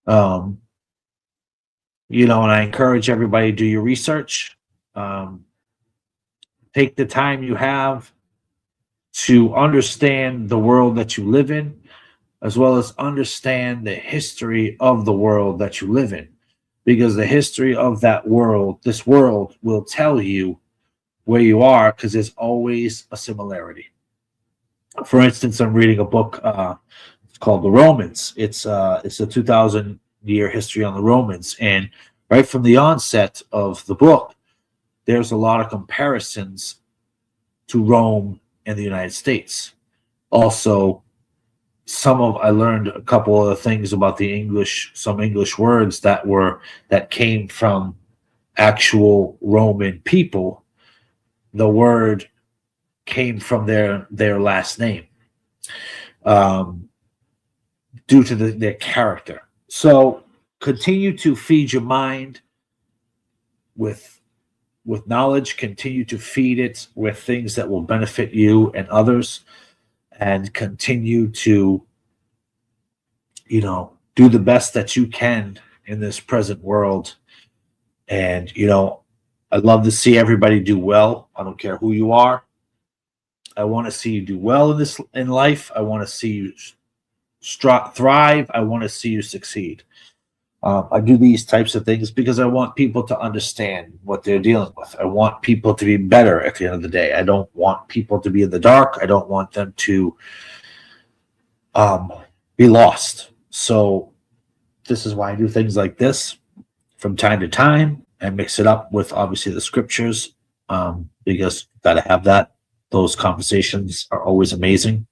And I encourage everybody to do your research. Take the time you have to understand the world that you live in, as well as understand the history of the world that you live in, because the history of this world will tell you where you are, because there's always a similarity. For instance, I'm reading a book it's called The Romans. It's a 2,000-year history on the Romans, and right from the onset of the book, there's a lot of comparisons to Rome and the United States. Also, I learned a couple of things about some English words that came from actual Roman people. The word came from their last name due to their character. So continue to feed your mind with knowledge. Continue to feed it with things that will benefit you and others, and continue to do the best that you can in this present world. And I'd love to see everybody do well. I don't care who you are. I want to see you do well in life. I want to see you thrive. I want to see you succeed. I do these types of things because I want people to understand what they're dealing with. I want people to be better at the end of the day. I don't want people to be in the dark. I don't want them to be lost. So this is why I do things like this. from time to time and mix it up with obviously the scriptures, because got to have that. Those conversations are always amazing.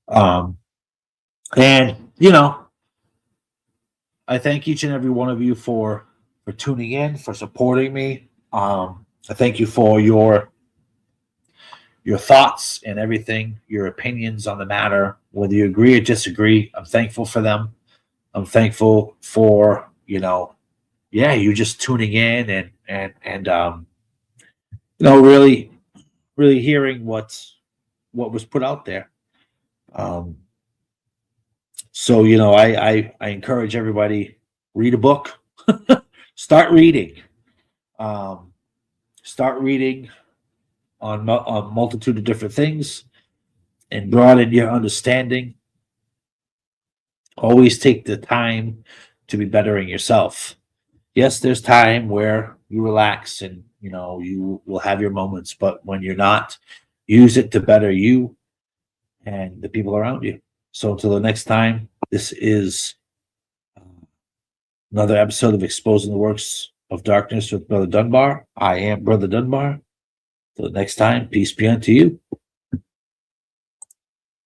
And you know, I thank each and every one of you for tuning in, for supporting me. I thank you for your thoughts and everything, your opinions on the matter, whether you agree or disagree. I'm thankful for them. I'm thankful for, you know, you just tuning in and you know, really hearing what was put out there. So, you know, I encourage everybody, read a book, start reading on a multitude of different things and broaden your understanding. Always take the time to be bettering yourself. Yes, there's time where you relax and, you know, you will have your moments, but when you're not, use it to better you and the people around you. So until the next time, this is another episode of Exposing the Works of Darkness with Brother Dunbar. I am Brother Dunbar. Till the next time, peace be unto you.